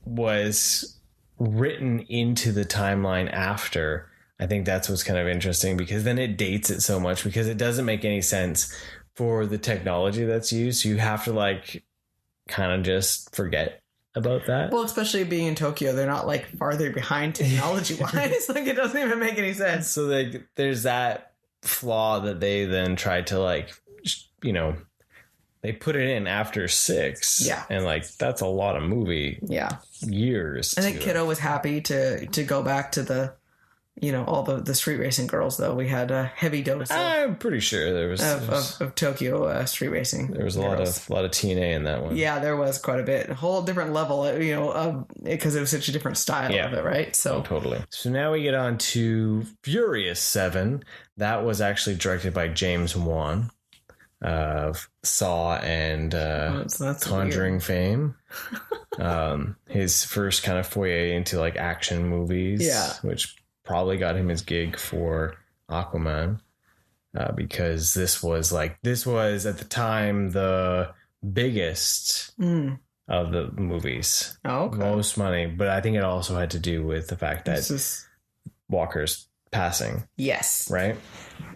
was written into the timeline after. I think that's what's kind of interesting, because then it dates it so much, because it doesn't make any sense for the technology that's used. You have to kind of just forget about that.
Well, especially being in Tokyo, they're not farther behind technology wise. It doesn't even make any sense.
So there's that flaw that they then tried to they put it in after 6.
Yeah.
And that's a lot of movie.
Yeah.
Years.
I think Kiddo was happy to go back to the, all the street racing girls, though. We had a heavy dose
I'm pretty sure there was
of Tokyo street racing.
There was a lot of TNA in that one.
Yeah, there was quite a bit. A whole different level, because it was such a different style of it, right? So
totally. So now we get on to Furious 7. That was actually directed by James Wan of Saw and Conjuring fame. His first kind of foray into action movies, which probably got him his gig for Aquaman, because this was at the time the biggest of the movies.
Oh, okay.
Most money, but I think it also had to do with the fact that Walker's passing.
Yes.
Right?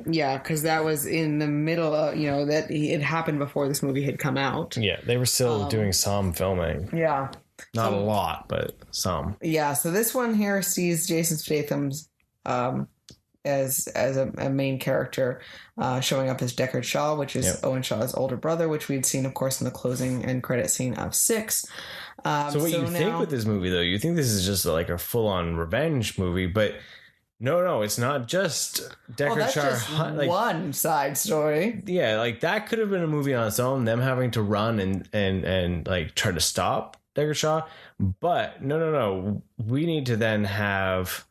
Yeah, because that was in the middle of, that it happened before this movie had come out.
Yeah, they were still doing some filming.
Yeah.
Not a lot, but some.
Yeah, so this one here sees Jason Statham's as a main character, showing up as Deckard Shaw, which is Owen Shaw's older brother, which we'd seen, of course, in the closing and credit scene of 6.
So what you think with this movie, though, you think this is just a full-on revenge movie, but no, it's not just Deckard Shaw.
Just one side story.
Yeah, that could have been a movie on its own, them having to run and try to stop Deckard Shaw. But no. We need to then have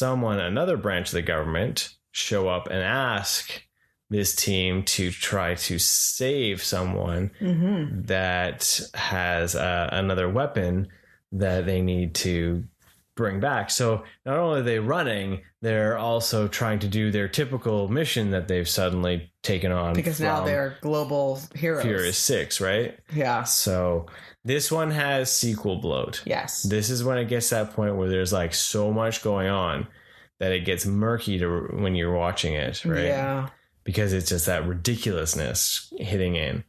another branch of the government, show up and ask this team to try to save someone that has another weapon that they need to bring back. So not only are they running, they're also trying to do their typical mission that they've suddenly taken on.
Because now they're global heroes.
Furious 6, right?
Yeah.
So this one has sequel bloat.
Yes.
This is when it gets to that point where there's so much going on that it gets murky when you're watching it, right?
Yeah.
Because it's just that ridiculousness hitting in.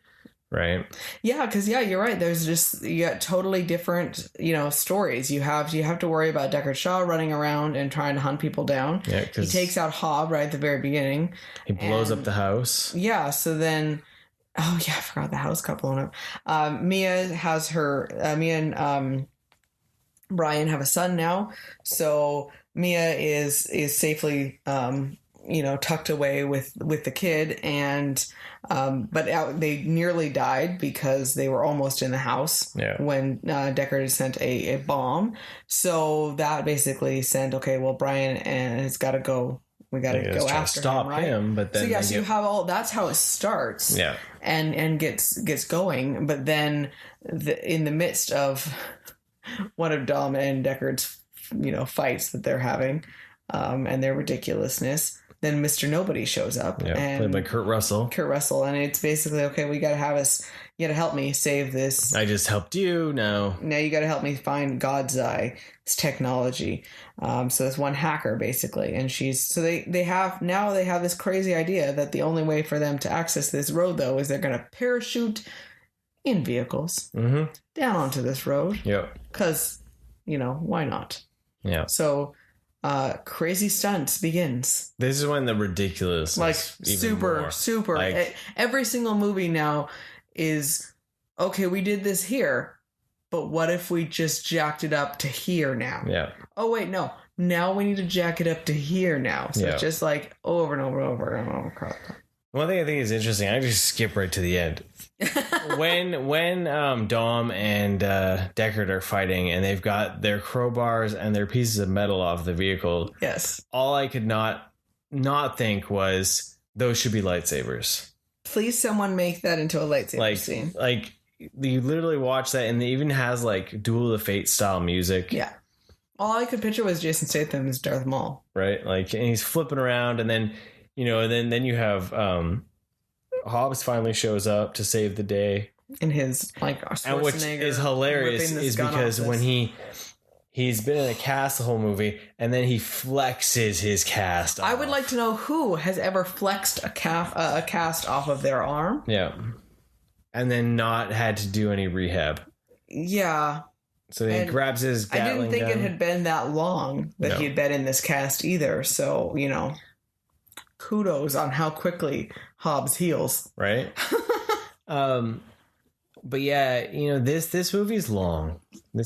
Right.
Yeah, because you're right. There's just you got totally different, stories. You have to worry about Deckard Shaw running around and trying to hunt people down.
Yeah,
he takes out Hobbes right at the very beginning.
He blows up the house.
Yeah. So then, I forgot the house got blown up. Mia and Brian have a son now. So Mia is safely tucked away with the kid, and but they nearly died because they were almost in the house when Deckard had sent a bomb. So that basically sent, okay, well, Brian has got to go. We got to go after
him, but then
so you have all. That's how it starts.
Yeah,
and gets going. But then in the midst of one of Dom and Deckard's fights that they're having, and their ridiculousness, then Mr. Nobody shows up.
Yeah, and played by Kurt Russell. And it's basically, okay, you got to help me save this. I just helped you. Now you got to help me find God's Eye, this technology. So this one hacker, basically. And they have this crazy idea that the only way for them to access this road, though, is they're going to parachute in vehicles down onto this road. Yep. Because, why not? Yeah. So crazy stunts begins. This is when the ridiculous,
like, super like, every single movie now is, okay, we did this here, but what if we just jacked it up to here now? Yeah. Oh wait, no, now we need to jack it up to here now. So it's just like over and over and over and over.
One thing I think is interesting, I just skip right to the end. when Dom and Deckard are fighting and they've got their crowbars and their pieces of metal off the vehicle. Yes. All I could not think was those should be lightsabers.
Please, someone make that into a lightsaber scene.
Like, you literally watch that, and it even has like Duel of the Fates style music.
Yeah. All I could picture was Jason Statham as Darth Maul.
Right. Like, and he's flipping around, and then then you have Hobbes finally shows up to save the day.
In his, like,
and which is hilarious is because when he's been in a cast the whole movie, and then he flexes his cast off.
I would like to know who has ever flexed a cast off of their arm.
Yeah. And then not had to do any rehab.
Yeah.
So he grabs his Gatling
I didn't think
gun.
it had been that long that he'd been in this cast either. So, kudos on how quickly Hobbes heals.
Right? But yeah, this movie's long. They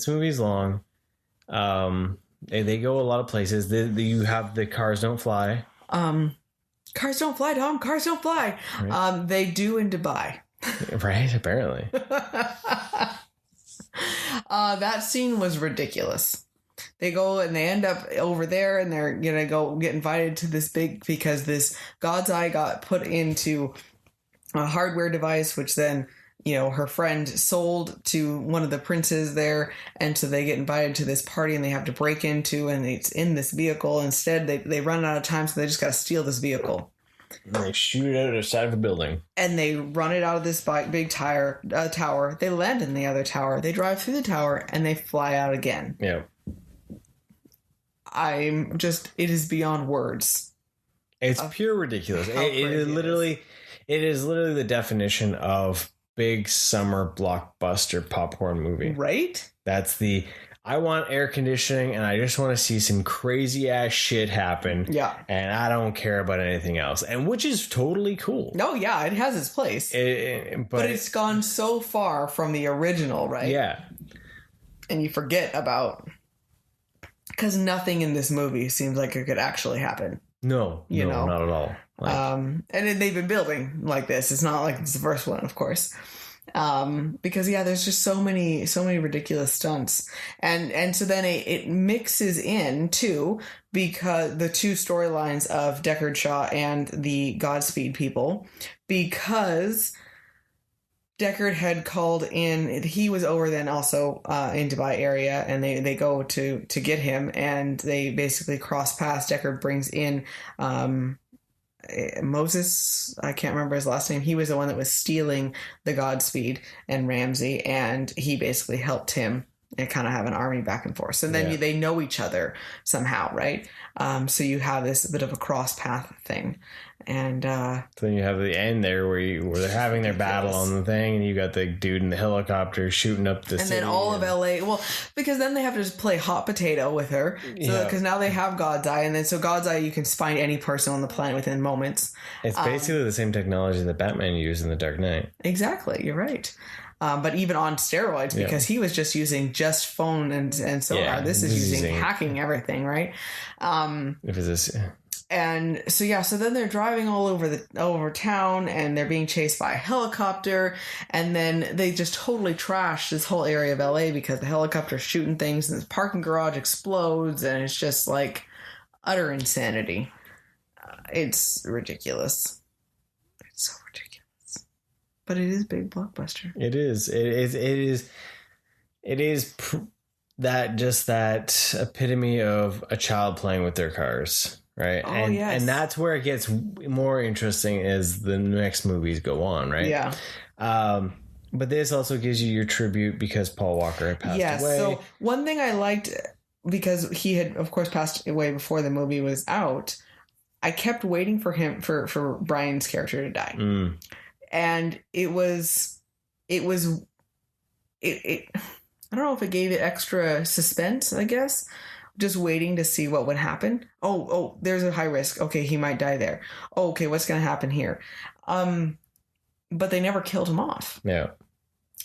go a lot of places. You have the Cars Don't Fly.
Cars don't fly, Dom. Cars don't fly. Right. They do in Dubai.
Right, apparently.
That scene was ridiculous. They go and they end up over there, and they're gonna go get invited to this because this God's Eye got put into a hardware device, which then her friend sold to one of the princes there, and so they get invited to this party and they have to break into, and it's in this vehicle. Instead, they run out of time, so they just got to steal this vehicle.
And they shoot it out of the side of a building.
And they run it out of this big tower. They land in the other tower. They drive through the tower, and they fly out again. Yeah. It is beyond words.
It's pure ridiculous. It is literally the definition of big summer blockbuster popcorn movie.
Right?
I want air conditioning, and I just want to see some crazy ass shit happen. Yeah. And I don't care about anything else. And which is totally cool.
No, yeah, it has its place. But it's gone so far from the original, right? Yeah. And you forget about, because nothing in this movie seems like it could actually happen.
No, not at all.
And they've been building like this. It's not like it's the first one, of course. Because there's just so many ridiculous stunts, and so then it mixes in too, because the two storylines of Deckard Shaw and the Godspeed people, because Deckard had called in, he was over then also in Dubai area, and they go to get him, and they basically cross paths. Deckard brings in Moses, I can't remember his last name. He was the one that was stealing the Godspeed and Ramsey, and he basically helped him and kind of have an army back and forth. So then they know each other somehow, right? So you have this bit of a cross path thing. And so
then you have the end there where they're having their battle on the thing, and you got the dude in the helicopter shooting up the city.
And then all of LA, well, because then they have to just play hot potato with her. So because now they have God's Eye, and then so God's Eye, you can find any person on the planet within moments.
It's basically the same technology that Batman used in The Dark Knight. Exactly,
you're right. But even on steroids, because he was just using just phone and sonar. This is using hacking everything, right?
If it's this.
And so then they're driving all over town, and they're being chased by a helicopter, and then they just totally trash this whole area of LA because the helicopter's shooting things, and the parking garage explodes, and it's just like utter insanity. It's ridiculous. It's so ridiculous, but it is a big blockbuster.
It is. That epitome of a child playing with their cars. Right.
Oh,
and that's where it gets more interesting as the next movies go on. Right.
Yeah.
But this also gives you your tribute because Paul Walker had passed away.
So one thing I liked, because he had, of course, passed away before the movie was out, I kept waiting for him, for Brian's character to die. And I don't know if it gave it extra suspense, I guess. Just waiting to see what would happen. Oh, there's a high risk. Okay, he might die there. Oh, okay, what's going to happen here? But they never killed him off.
Yeah.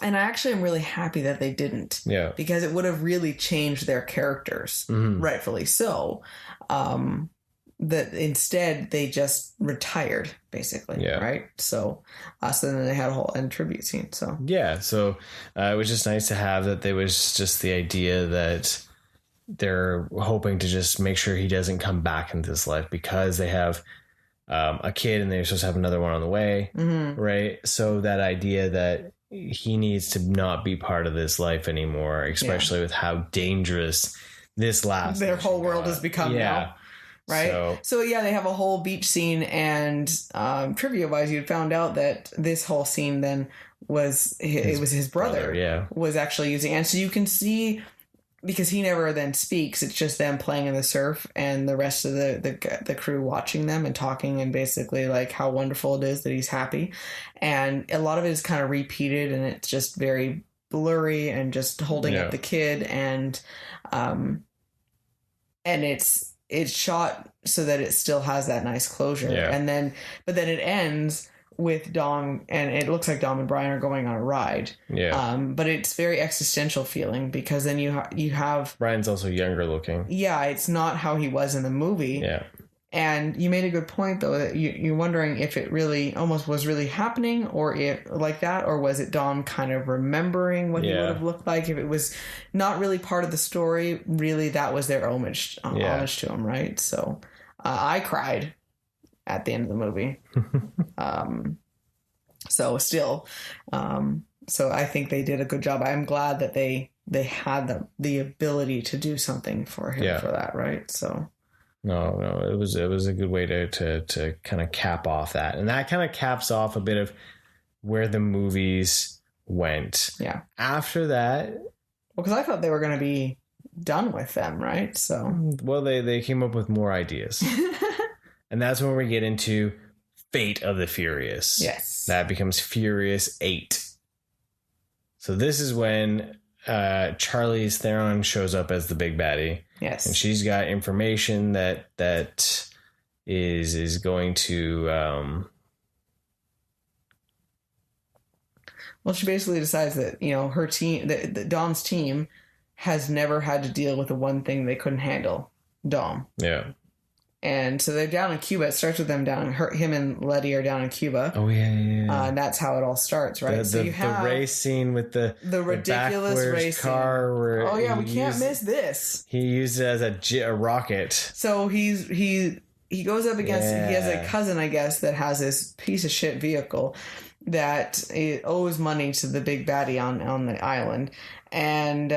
And I actually am really happy that they didn't.
Yeah.
Because it would have really changed their characters, rightfully so. That instead they just retired, basically.
Yeah.
Right? So then they had a whole end tribute scene. So
yeah. So it was just nice to have that. There was just the idea that they're hoping to just make sure he doesn't come back into this life because they have a kid and they're supposed to have another one on the way. Right. So that idea that he needs to not be part of this life anymore, especially with how dangerous this last
their whole world has become now. Right. So they have a whole beach scene, and trivia wise, you found out that this whole scene then was his brother was actually using. And so you can see, because he never then speaks, it's just them playing in the surf and the rest of the crew watching them and talking, and basically like how wonderful it is that he's happy. And a lot of it is kind of repeated, and it's just very blurry and just holding up the kid, and it's shot so that it still has that nice closure. But then it ends with Dom, and it looks like Dom and Brian are going on a ride. But it's very existential feeling, because then you have
Brian's also younger looking.
It's not how he was in the movie. And you made a good point, though, that you're wondering if it really almost was really happening, or if like that, or was it Dom kind of remembering what he would have looked like if it was not really part of the story. Really, that was their homage to him, right? So I cried at the end of the movie. So I think they did a good job. I'm glad that they had the ability to do something for him for that, right? So
no, it was a good way to kind of cap off that, and that kind of caps off a bit of where the movies went. After that,
well, because I thought they were going to be done with them, right? So
they came up with more ideas. And that's when we get into Fate of the Furious.
Yes.
That becomes Furious 8. So this is when Charlize Theron shows up as the big baddie.
Yes.
And she's got information that is going to...
Well, she basically decides that, her team, that Dom's team has never had to deal with the one thing they couldn't handle, Dom.
Yeah.
And so they're down in Cuba. It starts with them him and Letty are down in Cuba.
Oh, yeah.
And that's how it all starts, right?
So you have the race scene with the
ridiculous race
car. Where
we can't miss this.
He used it as a rocket.
So he goes up against, he has a cousin, I guess, that has this piece of shit vehicle that it owes money to the big baddie on the island. And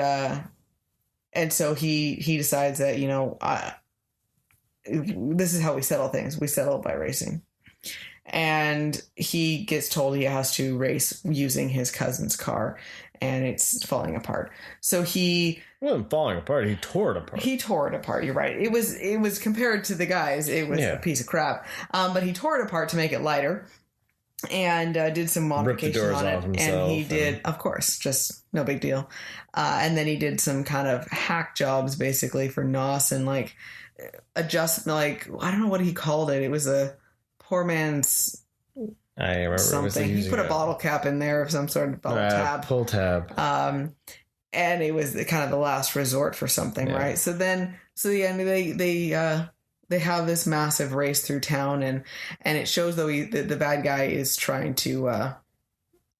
so he decides that, this is how we settle things. We settle by racing. And he gets told he has to race using his cousin's car. and it's falling apart. So he
wasn't falling apart. He tore it apart.
He tore it apart. You're right. It was compared to the guys, it was a piece of crap. But he tore it apart to make it lighter, and did some modifications on it. And he did, of course, just no big deal. And then he did some kind of hack jobs basically for NOS and like adjust, like I don't know what he called it. It was a poor man's.
I remember
something. He put a bottle cap in there of some sort of bottle tab.
Pull tab.
And it was kind of the last resort for something, right? So then, they have this massive race through town, and it shows though the bad guy is trying to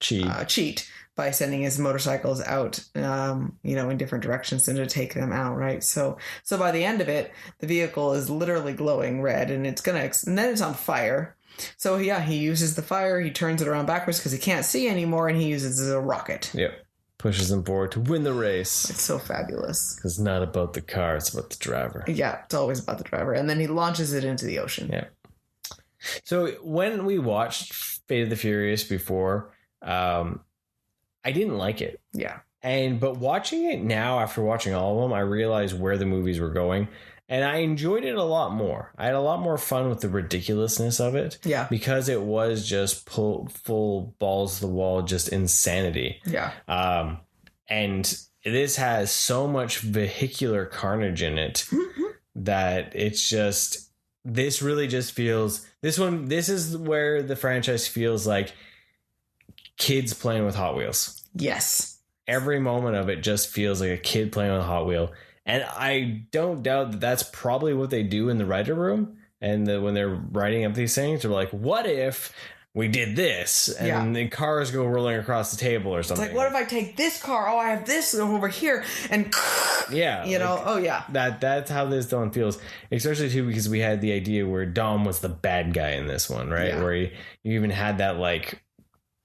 cheat by sending his motorcycles out, in different directions and to take them out, right? So by the end of it, the vehicle is literally glowing red, and and then it's on fire. So he uses the fire, he turns it around backwards because he can't see anymore, and he uses it as a rocket.
Yep. Pushes them forward to win the race.
It's so fabulous.
It's not about the car, it's about the driver.
Yeah, it's always about the driver. And then he launches it into the ocean.
Yeah. So when we watched Fate of the Furious before, I didn't like it.
Yeah.
But watching it now, after watching all of them, I realized where the movies were going. And I enjoyed it a lot more. I had a lot more fun with the ridiculousness of it.
Yeah.
Because it was just full balls to the wall, just insanity.
Yeah.
And this has so much vehicular carnage in it that it's just, this really just feels, this is where the franchise feels like kids playing with Hot Wheels.
Yes.
Every moment of it just feels like a kid playing with a Hot Wheel. And I don't doubt that that's probably what they do in the writer room. And when they're writing up these things, they're like, what if we did this? And the cars go rolling across the table or something.
It's like, what if I take this car? Oh, I have this over here. And,
That's how this Dom feels. Especially, too, because we had the idea where Dom was the bad guy in this one, right? Yeah. Where you even had that, like,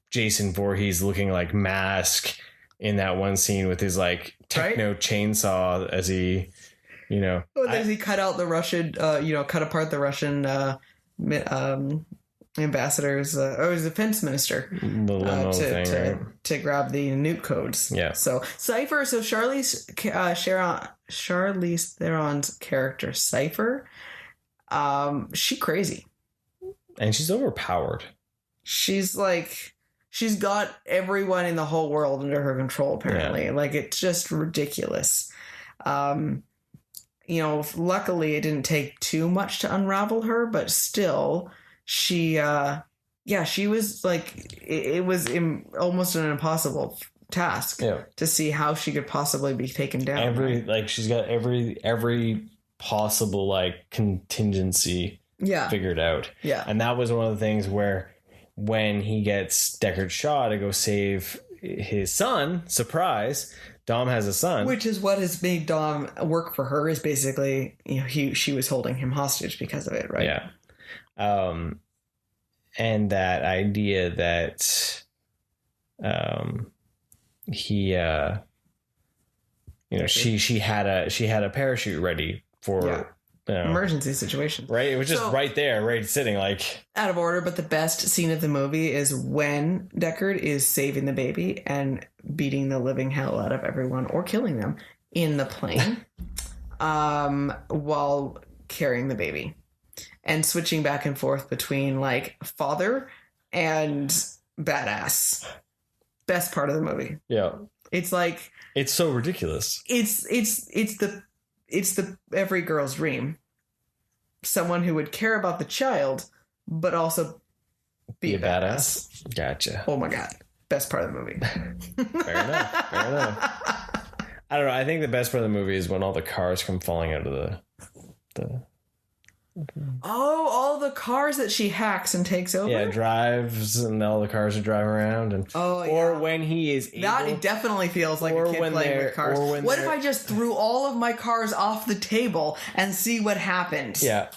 Jason Voorhees looking like Mask in that one scene with his like techno chainsaw as he,
as he cut out the Russian, cut apart the Russian ambassadors, or his defense minister, to grab the nuke codes.
Yeah.
So Cypher, Charlize Theron's character Cypher, she crazy,
and she's overpowered.
She's got everyone in the whole world under her control, apparently. Yeah. Like, it's just ridiculous. Luckily it didn't take too much to unravel her, but still, she was like, it was almost an impossible task to see how she could possibly be taken down.
She's got every possible, like, contingency figured out.
Yeah.
And that was one of the things where, when he gets Deckard Shaw to go save his son, surprise, Dom has a son.
Which is what has made Dom work for her, is basically, she was holding him hostage because of it, right?
Yeah. And that idea that he she had a parachute ready for
emergency situation,
right? It was just right there, right, sitting, like,
out of order. But the best scene of the movie is when Deckard is saving the baby and beating the living hell out of everyone or killing them in the plane while carrying the baby, and switching back and forth between like father and badass. Best part of the movie.
Yeah,
it's like,
it's so ridiculous.
It's the every girl's dream. Someone who would care about the child, but also be a badass.
Gotcha.
Oh my God. Best part of the movie.
Fair enough. I don't know. I think the best part of the movie is when all the cars come falling out of the
Oh, all the cars that she hacks and takes over?
Yeah, drives, and all the cars are driving around. And or when he is able,
that it definitely feels like a kid playing with cars. What if I just threw all of my cars off the table and see what happened?
Yeah.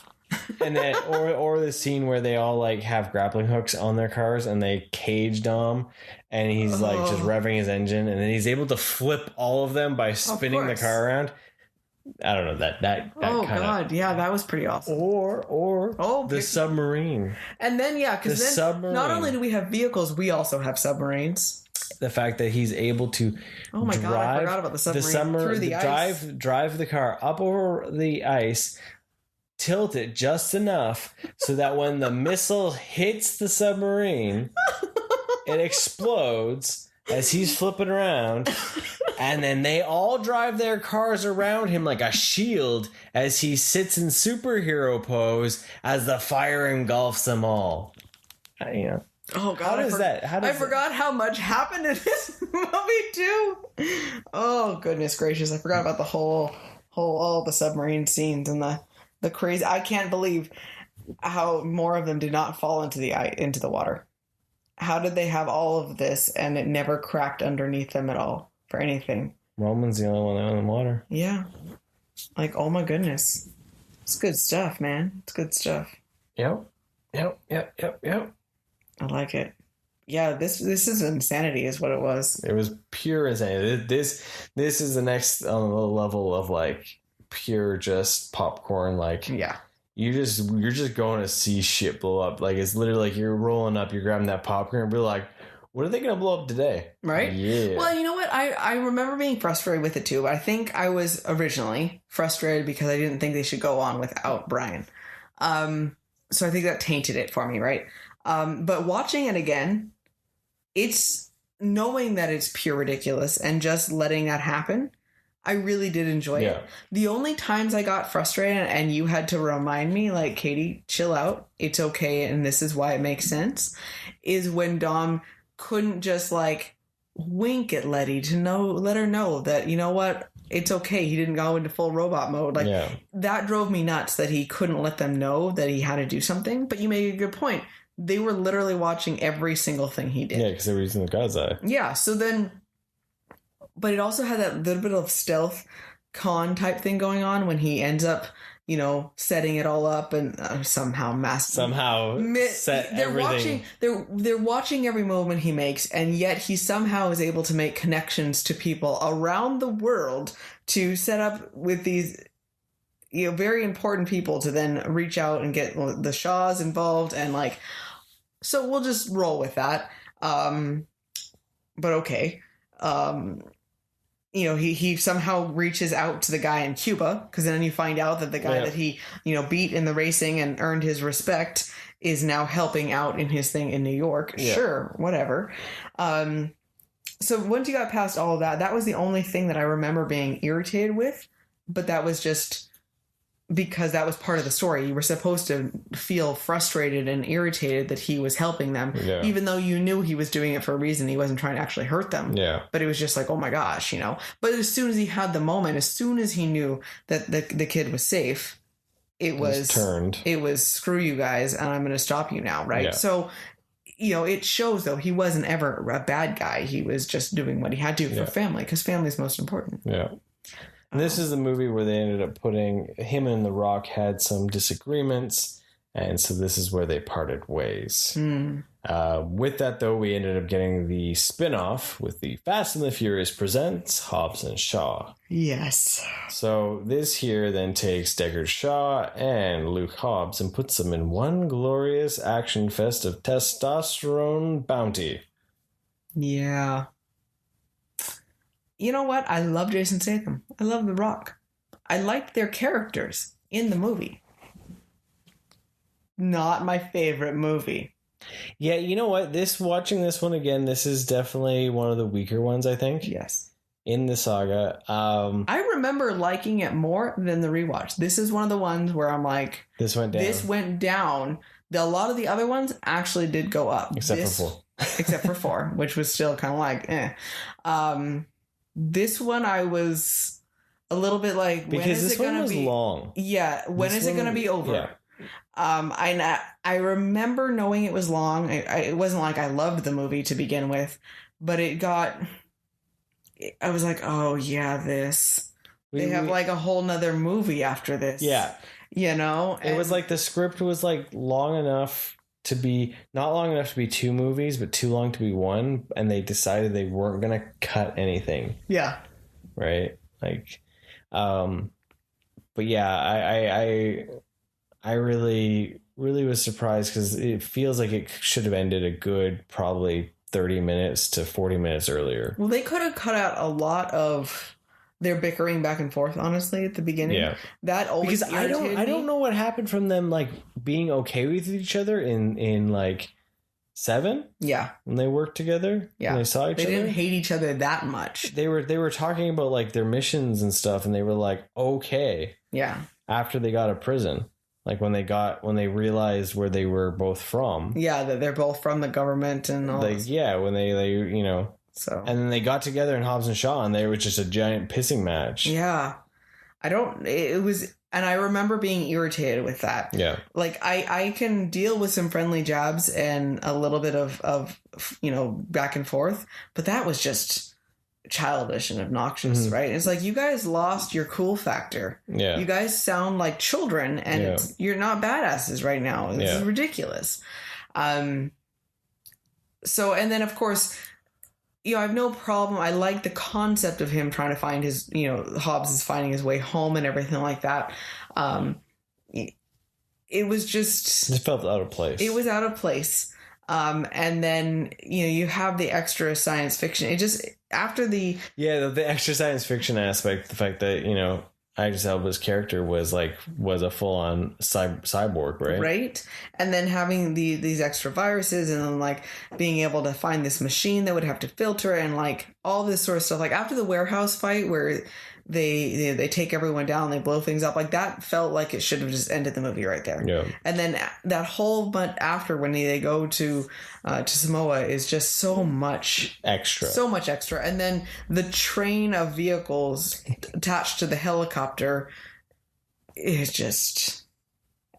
And then or the scene where they all like have grappling hooks on their cars and they cage Dom, and he's like just revving his engine, and then he's able to flip all of them by spinning the car around. I don't know that
oh God, yeah, that was pretty awesome.
Or the submarine.
And then because not only do we have vehicles, we also have submarines.
the fact that he's able to
God, I forgot about the submarine through the ice.
Drive the car up over the ice, tilt it just enough so that when the missile hits the submarine, it explodes as he's flipping around. And then they all drive their cars around him like a shield as he sits in superhero pose as the fire engulfs them all.
Oh God! I forgot how much happened in this movie too. Oh goodness gracious! I forgot about the all the submarine scenes and the crazy. I can't believe how more of them did not fall into the water. How did they have all of this and it never cracked underneath them at all for anything?
Roman's the only one out in the water.
Yeah, like oh my goodness, it's good stuff, man. It's good stuff.
Yep.
I like it. Yeah, this is insanity is what it was.
It was pure insanity. This is the next level of like pure just popcorn. Like you're just going to see shit blow up. Like it's literally like you're rolling up, you're grabbing that popcorn and be like, what are they going to blow up today?
Right?
Yeah.
Well, you know what? I remember being frustrated with it too, but I think I was originally frustrated because I didn't think they should go on without Brian. So I think that tainted it for me, right? But watching it again, it's knowing that it's pure ridiculous and just letting that happen. I really did enjoy it. The only times I got frustrated and you had to remind me, like, Katie, chill out. It's okay. And this is why it makes sense, is when Dom couldn't just like wink at Letty to let her know that, you know what, it's okay. He didn't go into full robot mode. Like that drove me nuts that he couldn't let them know that he had to do something. But you made a good point. They were literally watching every single thing he did.
Yeah, because they were using the God's eye. Yeah,
so then... But it also had that little bit of stealth con type thing going on when he ends up, setting it all up and somehow set everything. They're watching every movement he makes, and yet he somehow is able to make connections to people around the world to set up with these... very important people to then reach out and get the Shaws involved and like, so we'll just roll with that. But okay. He somehow reaches out to the guy in Cuba because then you find out that the guy that he, beat in the racing and earned his respect is now helping out in his thing in New York. Yeah. Sure. Whatever. So once you got past all of that, that was the only thing that I remember being irritated with, but that was just because that was part of the story. You were supposed to feel frustrated and irritated that he was helping them, even though you knew he was doing it for a reason. He wasn't trying to actually hurt them. Yeah. But it was just like, oh my gosh, But as soon as he had the moment, as soon as he knew that the kid was safe, it was turned. It was screw you guys, and I'm going to stop you now, right? Yeah. So, it shows though he wasn't ever a bad guy. He was just doing what he had to for family, because family is most important. Yeah.
And this is the movie where they ended up putting him and The Rock had some disagreements, and so this is where they parted ways. With that, though, we ended up getting the spin-off with the Fast and the Furious Presents Hobbes and Shaw.
Yes.
So this here then takes Deckard Shaw and Luke Hobbs and puts them in one glorious action fest of testosterone bounty.
Yeah. You know what? I love Jason Statham. I love The Rock. I liked their characters in the movie. Not my favorite movie.
Yeah, you know what? Watching this one again, this is definitely one of the weaker ones, I think.
Yes.
In the saga.
I remember liking it more than the rewatch. This is one of the ones where I'm like...
This went down.
A lot of the other ones actually did go up.
Except for 4.
Which was still kind of like, eh. This one I was a little bit like,
because when is this it one was be long?
Yeah, when is it going to be over? Yeah. I remember knowing it was long. It wasn't like I loved the movie to begin with, but I was like, oh yeah, they have like a whole nother movie after this.
Yeah,
it
was like the script was like long enough to be not long enough to be 2 movies, but too long to be one, and they decided they weren't going to cut anything.
Yeah.
Right? Like, but yeah, I really, really was surprised because it feels like it should have ended a good, probably 30 minutes to 40 minutes earlier.
Well, they could have cut out a lot of their bickering back and forth, honestly, at the beginning.
Yeah.
That always
because I don't know what happened from them like being okay with each other in like 7.
Yeah.
When they worked together.
Yeah.
When they saw each other.
They didn't hate each other that much.
They were talking about like their missions and stuff, and they were like, okay.
Yeah.
After they got to prison. Like when they realized where they were both from.
Yeah, that they're both from the government and all this.
Yeah, when they you know.
So.
And then they got together in Hobbes and Shaw, and there was just a giant pissing match.
Yeah. It was, and I remember being irritated with that.
Yeah.
Like I can deal with some friendly jabs and a little bit of you know, back and forth, but that was just childish and obnoxious, right? It's like, you guys lost your cool factor.
Yeah.
You guys sound like children, and you're not badasses right now. This is ridiculous. So, and then of course, you know, I have no problem. I like the concept of him trying to find his, you know, Hobbes is finding his way home and everything like that. It was just...
It felt out of place.
It was out of place. And then, you know, you have the extra science fiction. It just, after the...
Yeah, the extra science fiction aspect, the fact that, you know, Idris Elba's character was a full-on cyborg, right?
Right. And then having these extra viruses, and then like being able to find this machine that would have to filter, and like all this sort of stuff. Like after the warehouse fight where they take everyone down, they blow things up, like that felt like it should have just ended the movie right there.
Yeah. And
then that whole month after, when they go to Samoa, is just so much extra. And then the train of vehicles attached to the helicopter is just,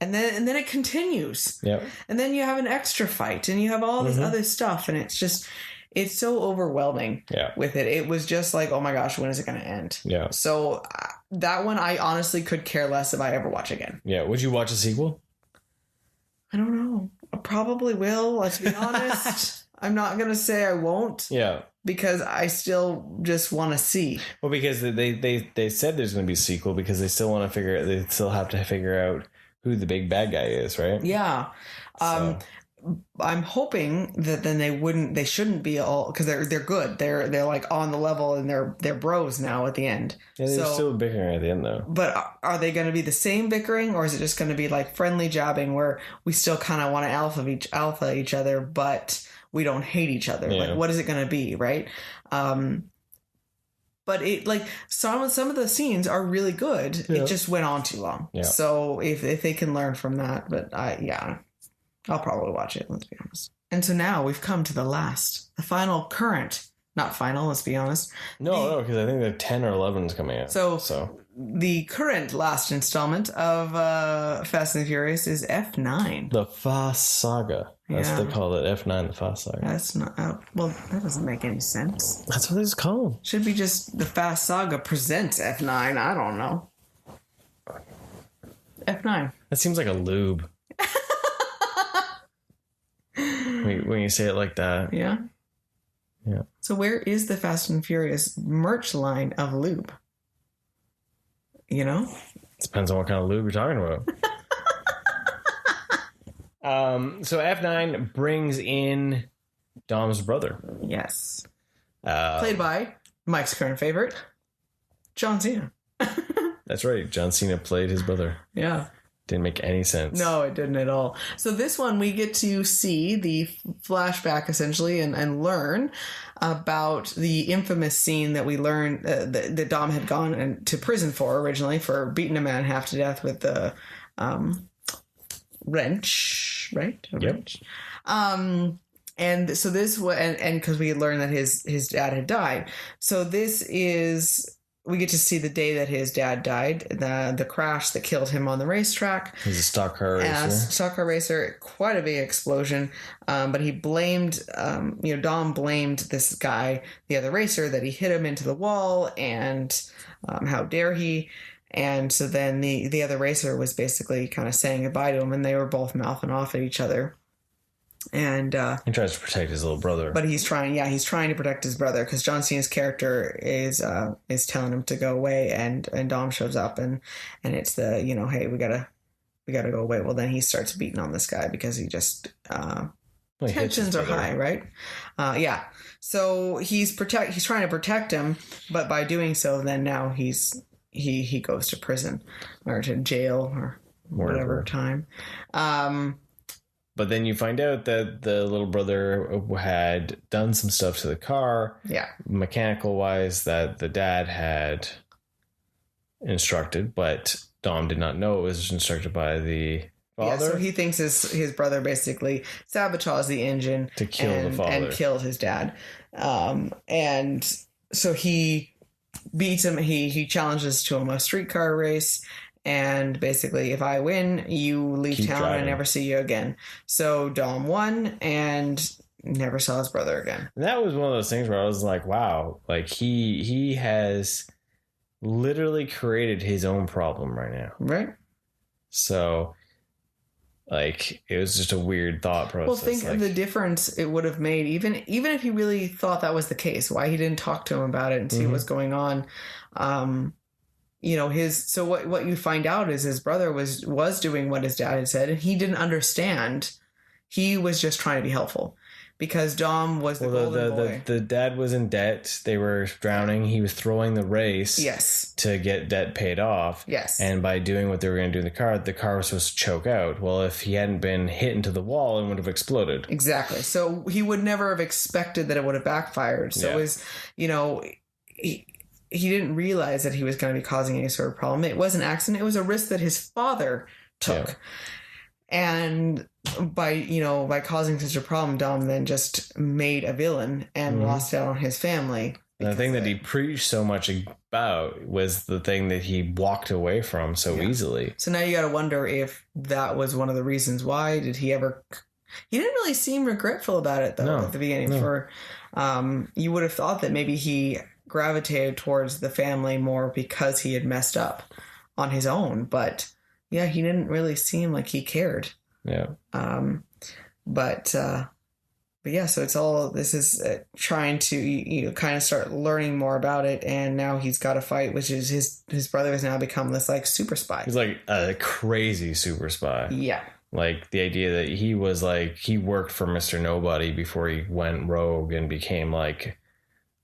and then it continues.
Yeah.
And then you have an extra fight, and you have all this other stuff, and it's just, it's so overwhelming with it. It was just like, oh my gosh, when is it going to end?
Yeah.
So that one, I honestly could care less if I ever watch again.
Yeah. Would you watch a sequel?
I don't know. I probably will. Let's be honest. I'm not going to say I won't.
Yeah.
Because I still just want to see.
Well, because they said there's going to be a sequel, because they still want to they still have to figure out who the big bad guy is, right?
Yeah. I'm hoping that then they shouldn't be all, because they're good. They're like on the level, and they're bros now at the end.
Yeah, they're still bickering at the end though.
But are they going to be the same bickering, or is it just going to be like friendly jabbing where we still kind of want to alpha each other, but we don't hate each other? Yeah. Like, what is it going to be, right? But it, like, some of the scenes are really good. Yeah. It just went on too long. Yeah. So if they can learn from that, but I'll probably watch it, let's be honest. And so now we've come to the final current. Not final, let's be honest.
No, because I think the 10 or 11 is coming out.
So the current last installment of Fast and the Furious is F9.
The Fast Saga. That's what they call it, F9, the Fast Saga.
That's not... well, that doesn't make any sense.
That's what it's called.
Should be just the Fast Saga presents F9. I don't know. F9.
That seems like a lube. When you say it like that.
Yeah.
Yeah.
So where is the Fast and Furious merch line of lube? You know?
Depends on what kind of lube you're talking about. So F9 brings in Dom's brother.
Yes. Played by Mike's current favorite, John Cena.
That's right. John Cena played his brother.
Yeah.
Didn't make any sense.
No, it didn't at all. So this one, we get to see the flashback, essentially, and learn about the infamous scene that we learned that Dom had gone to prison for originally, for beating a man half to death with the wrench, right? Wrench. And so this was, and because we had learned that his dad had died. So this is... We get to see the day that his dad died, the crash that killed him on the racetrack.
He's a stock car racer.
Stock car racer, quite a big explosion. But he blamed, Dom blamed this guy, the other racer, that he hit him into the wall, and how dare he. And so then the other racer was basically kind of saying goodbye to him, and they were both mouthing off at each other. And
he tries to protect his little brother,
but he's trying to protect his brother, because John Cena's character is telling him to go away, and Dom shows up, and it's the, hey, we gotta go away. Well, then he starts beating on this guy because he just tensions are high, right? Yeah. So he's trying to protect him, but by doing so, then now he goes to prison or to jail or whatever time.
But then you find out that the little brother had done some stuff to the car, mechanical wise, that the dad had instructed, but Dom did not know it was instructed by the father.
Yeah, so he thinks his brother basically sabotaged the engine
to kill the father
and killed his dad. And so he beats him. He challenges to him a streetcar race. And basically, if I win, you leave town and I never see you again. So Dom won and never saw his brother again.
And that was one of those things where I was like, wow, like he has literally created his own problem right now.
Right.
So, like, it was just a weird thought process.
Well, think of the difference it would have made, even if he really thought that was the case, why he didn't talk to him about it and see what's going on. So what you find out is his brother was doing what his dad had said, and he didn't understand. He was just trying to be helpful because Dom was the golden boy.
The dad was in debt. They were drowning. He was throwing the race to get debt paid off.
Yes.
And by doing what they were going to do in the car was supposed to choke out. Well, if he hadn't been hit into the wall, it would have exploded.
Exactly. So he would never have expected that it would have backfired. So it was, he didn't realize that he was going to be causing any sort of problem. It was an accident. It was a risk that his father took. Yeah. And by causing such a problem, Dom then just made a villain and lost out on his family.
And the thing that he preached so much about was the thing that he walked away from so easily.
So now you got to wonder if that was one of the reasons why. Did he ever... He didn't really seem regretful about it, though, at the beginning. You would have thought that maybe he gravitated towards the family more because he had messed up on his own, but he didn't really seem like he cared. But so it's all, this is trying to kind of start learning more about it, and now he's got a fight, which is his brother has now become this like super spy.
He's like a crazy super spy. Like the idea that he was like, he worked for Mr. Nobody before he went rogue and became like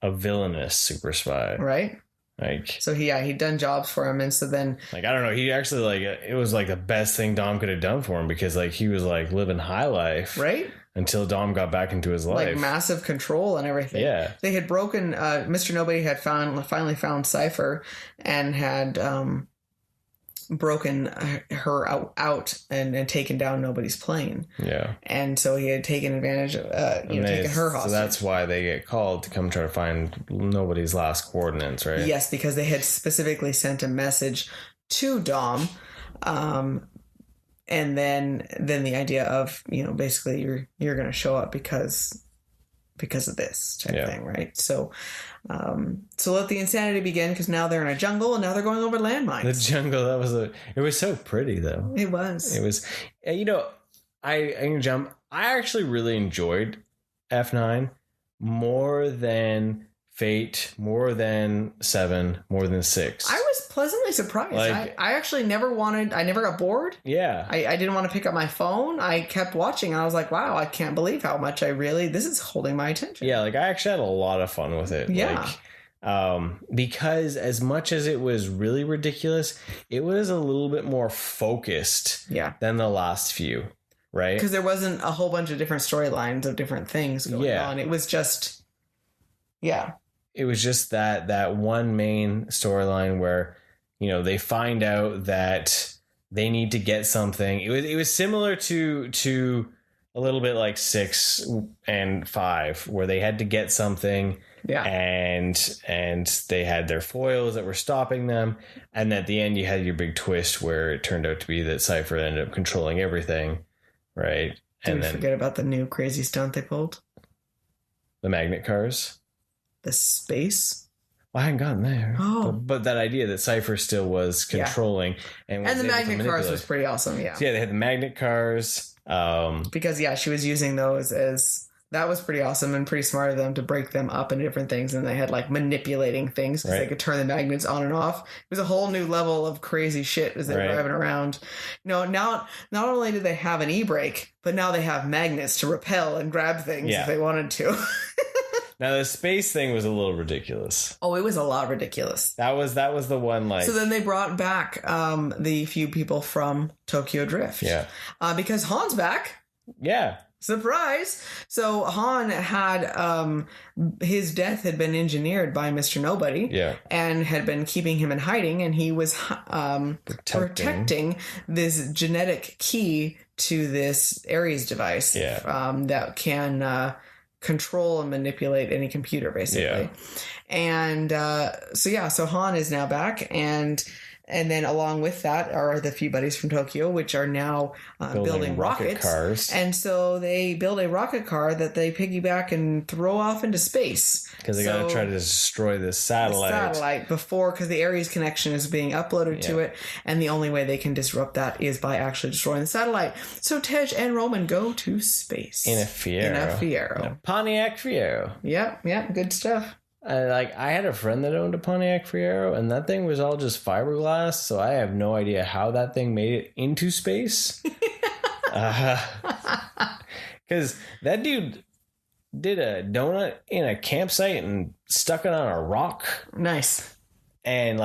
a villainous super spy.
Right.
Like,
so he'd done jobs for him. And so then,
like, I don't know, he actually, like, it was like the best thing Dom could have done for him, because like he was like living high life.
Right.
Until Dom got back into his life.
Like massive control and everything. Yeah. They had broken, Mr. Nobody had finally found Cypher and had, broken her out and taken down Nobody's plane. Yeah. And so he had taken advantage of, taken her hostage.
So that's why they get called to come try to find Nobody's last coordinates, right?
Yes, because they had specifically sent a message to Dom. And then the idea of, basically you're going to show up because of this type thing, right? So let the insanity begin, because now they're in a jungle and now they're going over landmines.
The jungle, it was so pretty though.
It was.
I actually really enjoyed F9 more than Fate, more than 7, more than 6.
I was pleasantly surprised. Like, I actually I never got bored. Yeah. I didn't want to pick up my phone. I kept watching and I was like, wow, I can't believe how much this is holding my attention.
Yeah, like I actually had a lot of fun with it. Yeah. Because as much as it was really ridiculous, it was a little bit more focused than the last few, right?
Because there wasn't a whole bunch of different storylines of different things going on. It was just,
it was just that one main storyline where, they find out that they need to get something. It was similar to a little bit like 6 and 5, where they had to get something. Yeah. And they had their foils that were stopping them. And at the end you had your big twist where it turned out to be that Cypher ended up controlling everything. Right.
Didn't forget about the new crazy stunt they pulled.
The magnet cars.
The space?
Well, I hadn't gotten there. Oh. But that idea that Cypher still was controlling.
And the magnet cars was pretty awesome, yeah.
So, they had the magnet cars.
Because, she was using those as That was pretty awesome and pretty smart of them to break them up into different things. And they had like manipulating things because they could turn the magnets on and off. It was a whole new level of crazy shit as they were driving around. Now, not only did they have an e-brake, but now they have magnets to repel and grab things if they wanted to.
Now, the space thing was a little ridiculous.
Oh, it was a lot ridiculous.
That was the one, like...
So then they brought back the few people from Tokyo Drift.
Yeah.
Because Han's back.
Yeah.
Surprise! So Han had his death had been engineered by Mr. Nobody, and had been keeping him in hiding, and he was protecting this genetic key to this Ares device that can control and manipulate any computer, basically. And so Han is now back, and then along with that are the few buddies from Tokyo, which are now building rocket cars. And so they build a rocket car that they piggyback and throw off into space.
Because they got to try to destroy this satellite.
Because the Ares connection is being uploaded to it. And the only way they can disrupt that is by actually destroying the satellite. So Tej and Roman go to space.
In a Fiero. In a Pontiac Fiero.
Yep, good stuff.
I had a friend that owned a Pontiac Fiero, and that thing was all just fiberglass, so I have no idea how that thing made it into space. Because that dude did a donut in a campsite and stuck it on a rock.
Nice.
And,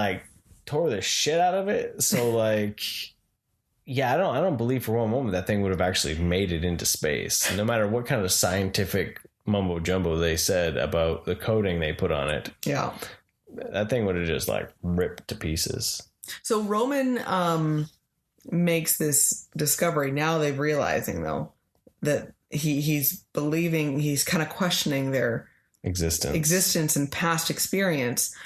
tore the shit out of it. So, I don't believe for one moment that thing would have actually made it into space, no matter what kind of scientific mumbo jumbo they said about the coating they put on it.
Yeah.
That thing would have just ripped to pieces.
So Roman makes this discovery. Now they're realizing though that he's kind of questioning their existence and past experience.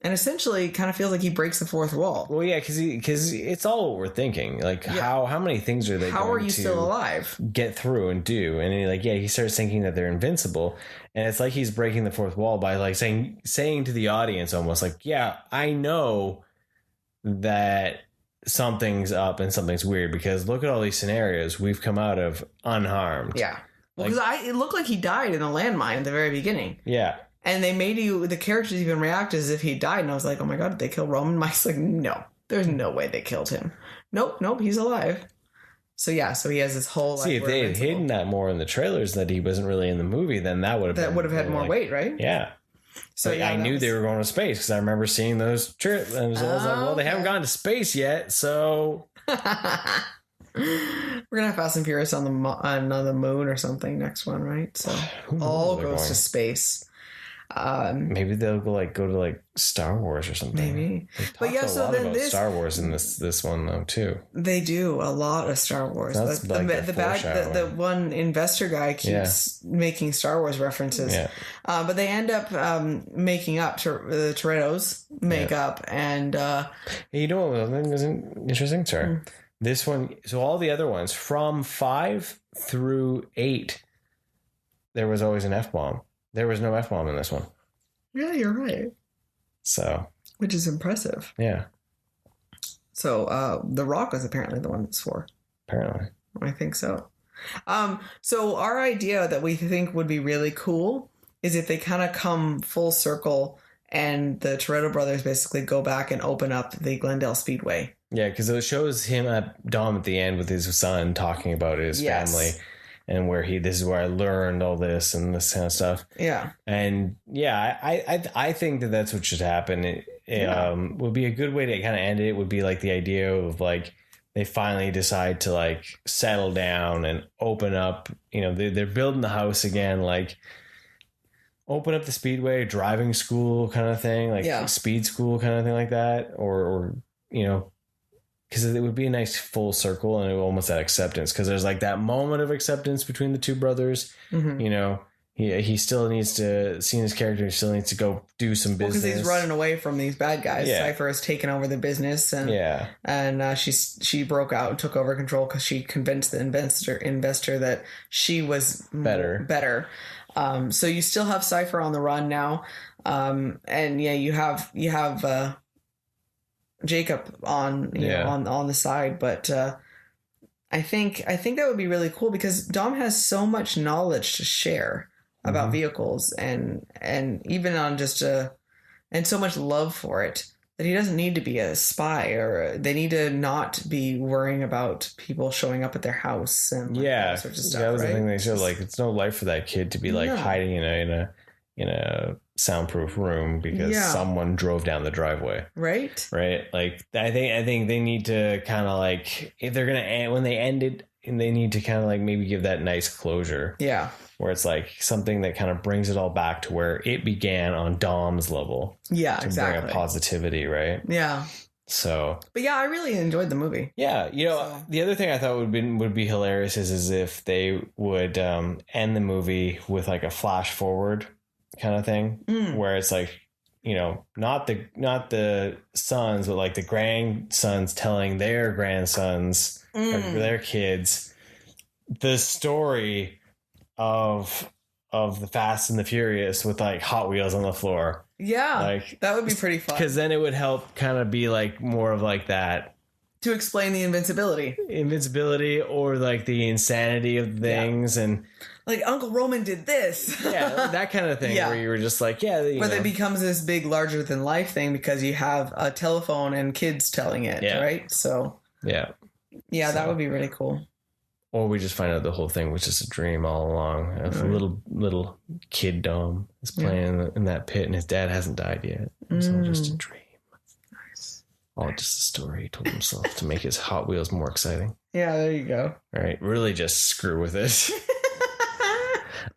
And essentially kind of feels like he breaks the fourth wall.
Well, yeah, because it's all what we're thinking. How many things are they
how
going
are you
to
still alive?
Get through and do? And he starts thinking that they're invincible. And it's like he's breaking the fourth wall by saying to the audience almost I know that something's up and something's weird because look at all these scenarios we've come out of unharmed.
Yeah. Well, because it looked like he died in a landmine at the very beginning.
Yeah.
And they made the characters even react as if he died. And I was like, oh my God, did they kill Roman? Mike's like, no, there's no way they killed him. Nope, he's alive. So he has this whole...
See, if they had hidden that more in the trailers that he wasn't really in the movie, then that would have
had more weight, right?
Yeah. So I knew they were going to space because I remember seeing those trips. And I was like, well, they haven't gone to space yet, so...
We're going to have Fast and Furious on the moon or something next one, right? So all goes to space.
Maybe they'll go to Star Wars or something.
Maybe,
but so then about Star Wars in this one though too.
They do a lot of Star Wars. That's the one investor guy keeps making Star Wars references. Yeah. But they end up making up the Toretto's makeup and.
You know what was interesting? Sorry, this one. So all the other ones from 5 through 8, there was always an F-bomb. There was no F-bomb in this one.
Yeah, you're right.
So.
Which is impressive.
Yeah.
So, The Rock was apparently the one that's for.
Apparently.
I think so. So our idea that we think would be really cool is if they kind of come full circle and the Toretto brothers basically go back and open up the Glendale Speedway.
Yeah, because it shows him at Dom at the end with his son talking about his family. And this is where I learned all this and this kind of stuff. Yeah. And I think that's what should happen. It would be a good way to kind of end it. Would be the idea of they finally decide to settle down and open up. They're building the house again. Open up the speedway, driving school kind of thing, speed school kind of thing like that, or because it would be a nice full circle and it would almost that acceptance because there's that moment of acceptance between the two brothers. Mm-hmm. He still needs to see his character. He still needs to go do some business
because he's running away from these bad guys. Yeah. Cypher has taken over the business and she broke out and took over control because she convinced the investor that she was better. So you still have Cypher on the run now. And you Jacob on on the side, but I think that would be really cool because Dom has so much knowledge to share about vehicles and even on just and so much love for it that he doesn't need to be a spy, or they need to not be worrying about people showing up at their house and all sorts of stuff.
That was
right?
the thing they showed. Like, it's no life for that kid to be like hiding in a soundproof room because someone drove down the driveway. Right. Like, I think they need to kind of like, if they're gonna end, when they end it, and they need to kind of like maybe give that nice closure. Yeah. Where it's like something that kind of brings it all back to where it began on Dom's level. Yeah, exactly. Bring a positivity, right? Yeah. So. But yeah, I really enjoyed the movie. Yeah. The other thing I thought would be hilarious is if they would end the movie with like a flash forward kind of thing, where it's like, not the sons, but like the grandsons telling their grandsons or their kids the story of the Fast and the Furious with like Hot Wheels on the floor. Yeah, like that would be pretty fun because then it would help kind of be like more of like that to explain the invincibility or like the insanity of things and. Like, Uncle Roman did this. Yeah, that kind of thing where you were just like, But it becomes this big larger-than-life thing because you have a telephone and kids telling it, right? So... Yeah, that would be really cool. Or we just find out the whole thing was just a dream all along. If a little kid Dom is playing in that pit and his dad hasn't died yet. It's all just a dream. Nice. All just a story he told himself to make his Hot Wheels more exciting. Yeah, there you go. All right, really just screw with it.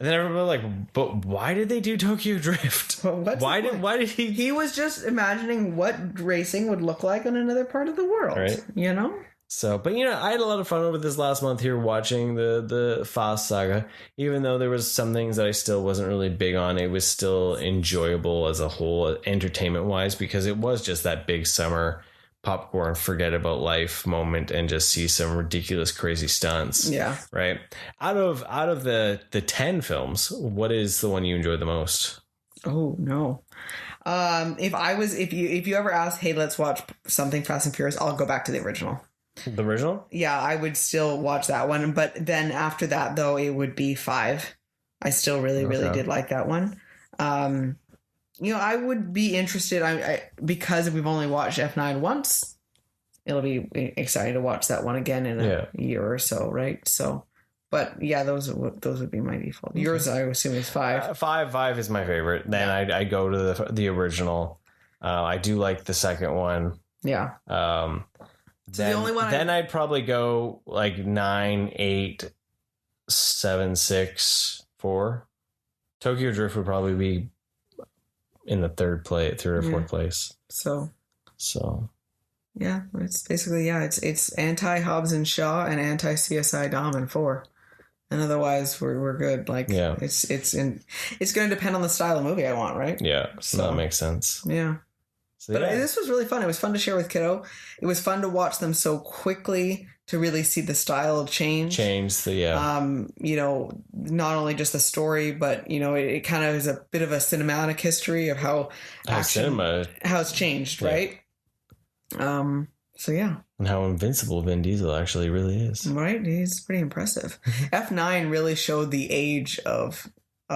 And then everybody was like, but why did they do Tokyo Drift? Why did he? He was just imagining what racing would look like on another part of the world, right? So, but I had a lot of fun over this last month here watching the Fast Saga. Even though there was some things that I still wasn't really big on, it was still enjoyable as a whole, entertainment wise, because it was just that big summer popcorn, forget about life moment and just see some ridiculous, crazy stunts. Yeah. Right. Out of the 10 films, what is the one you enjoyed the most? Oh, no. If you ever asked, hey, let's watch something Fast and Furious, I'll go back to the original. The original? Yeah, I would still watch that one. But then after that, though, it would be 5. I still really did like that one. I would be interested. Because we've only watched F9 once, it'll be exciting to watch that one again in a year or so, right? So, but yeah, those would be my default. Okay. Yours, I assume, is 5. 5 is my favorite. Then I go to the original. I do like the second one. Yeah. So the only one. Then I'd probably go like 9, 8, 7, 6, 4. Tokyo Drift would probably be in the third or fourth place. So yeah, it's basically it's anti Hobbes and Shaw and anti CSI Dom and 4, and otherwise we're good. Like it's going to depend on the style of movie I want, right? Yeah, so that makes sense. Yeah. So, but this was really fun. It was fun to share with kiddo. It was fun to watch them so quickly to really see the style change. Not only just the story, but it kind of is a bit of a cinematic history of how it's changed, right? So yeah. And how invincible Vin Diesel actually really is. Right? He's pretty impressive. F9 really showed the age of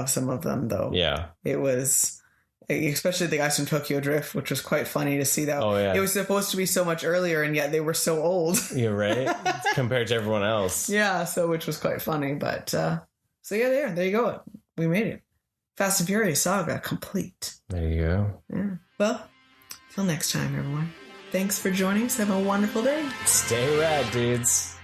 some of them, though. Yeah. It was... especially the guys from Tokyo Drift, which was quite funny to see that. Oh, yeah. It was supposed to be so much earlier, and yet they were so old. You're right. Compared to everyone else. Yeah, so which was quite funny. But, so yeah, there you go. We made it. Fast and Furious Saga complete. There you go. Yeah. Well, till next time, everyone. Thanks for joining us. Have a wonderful day. Stay rad, dudes.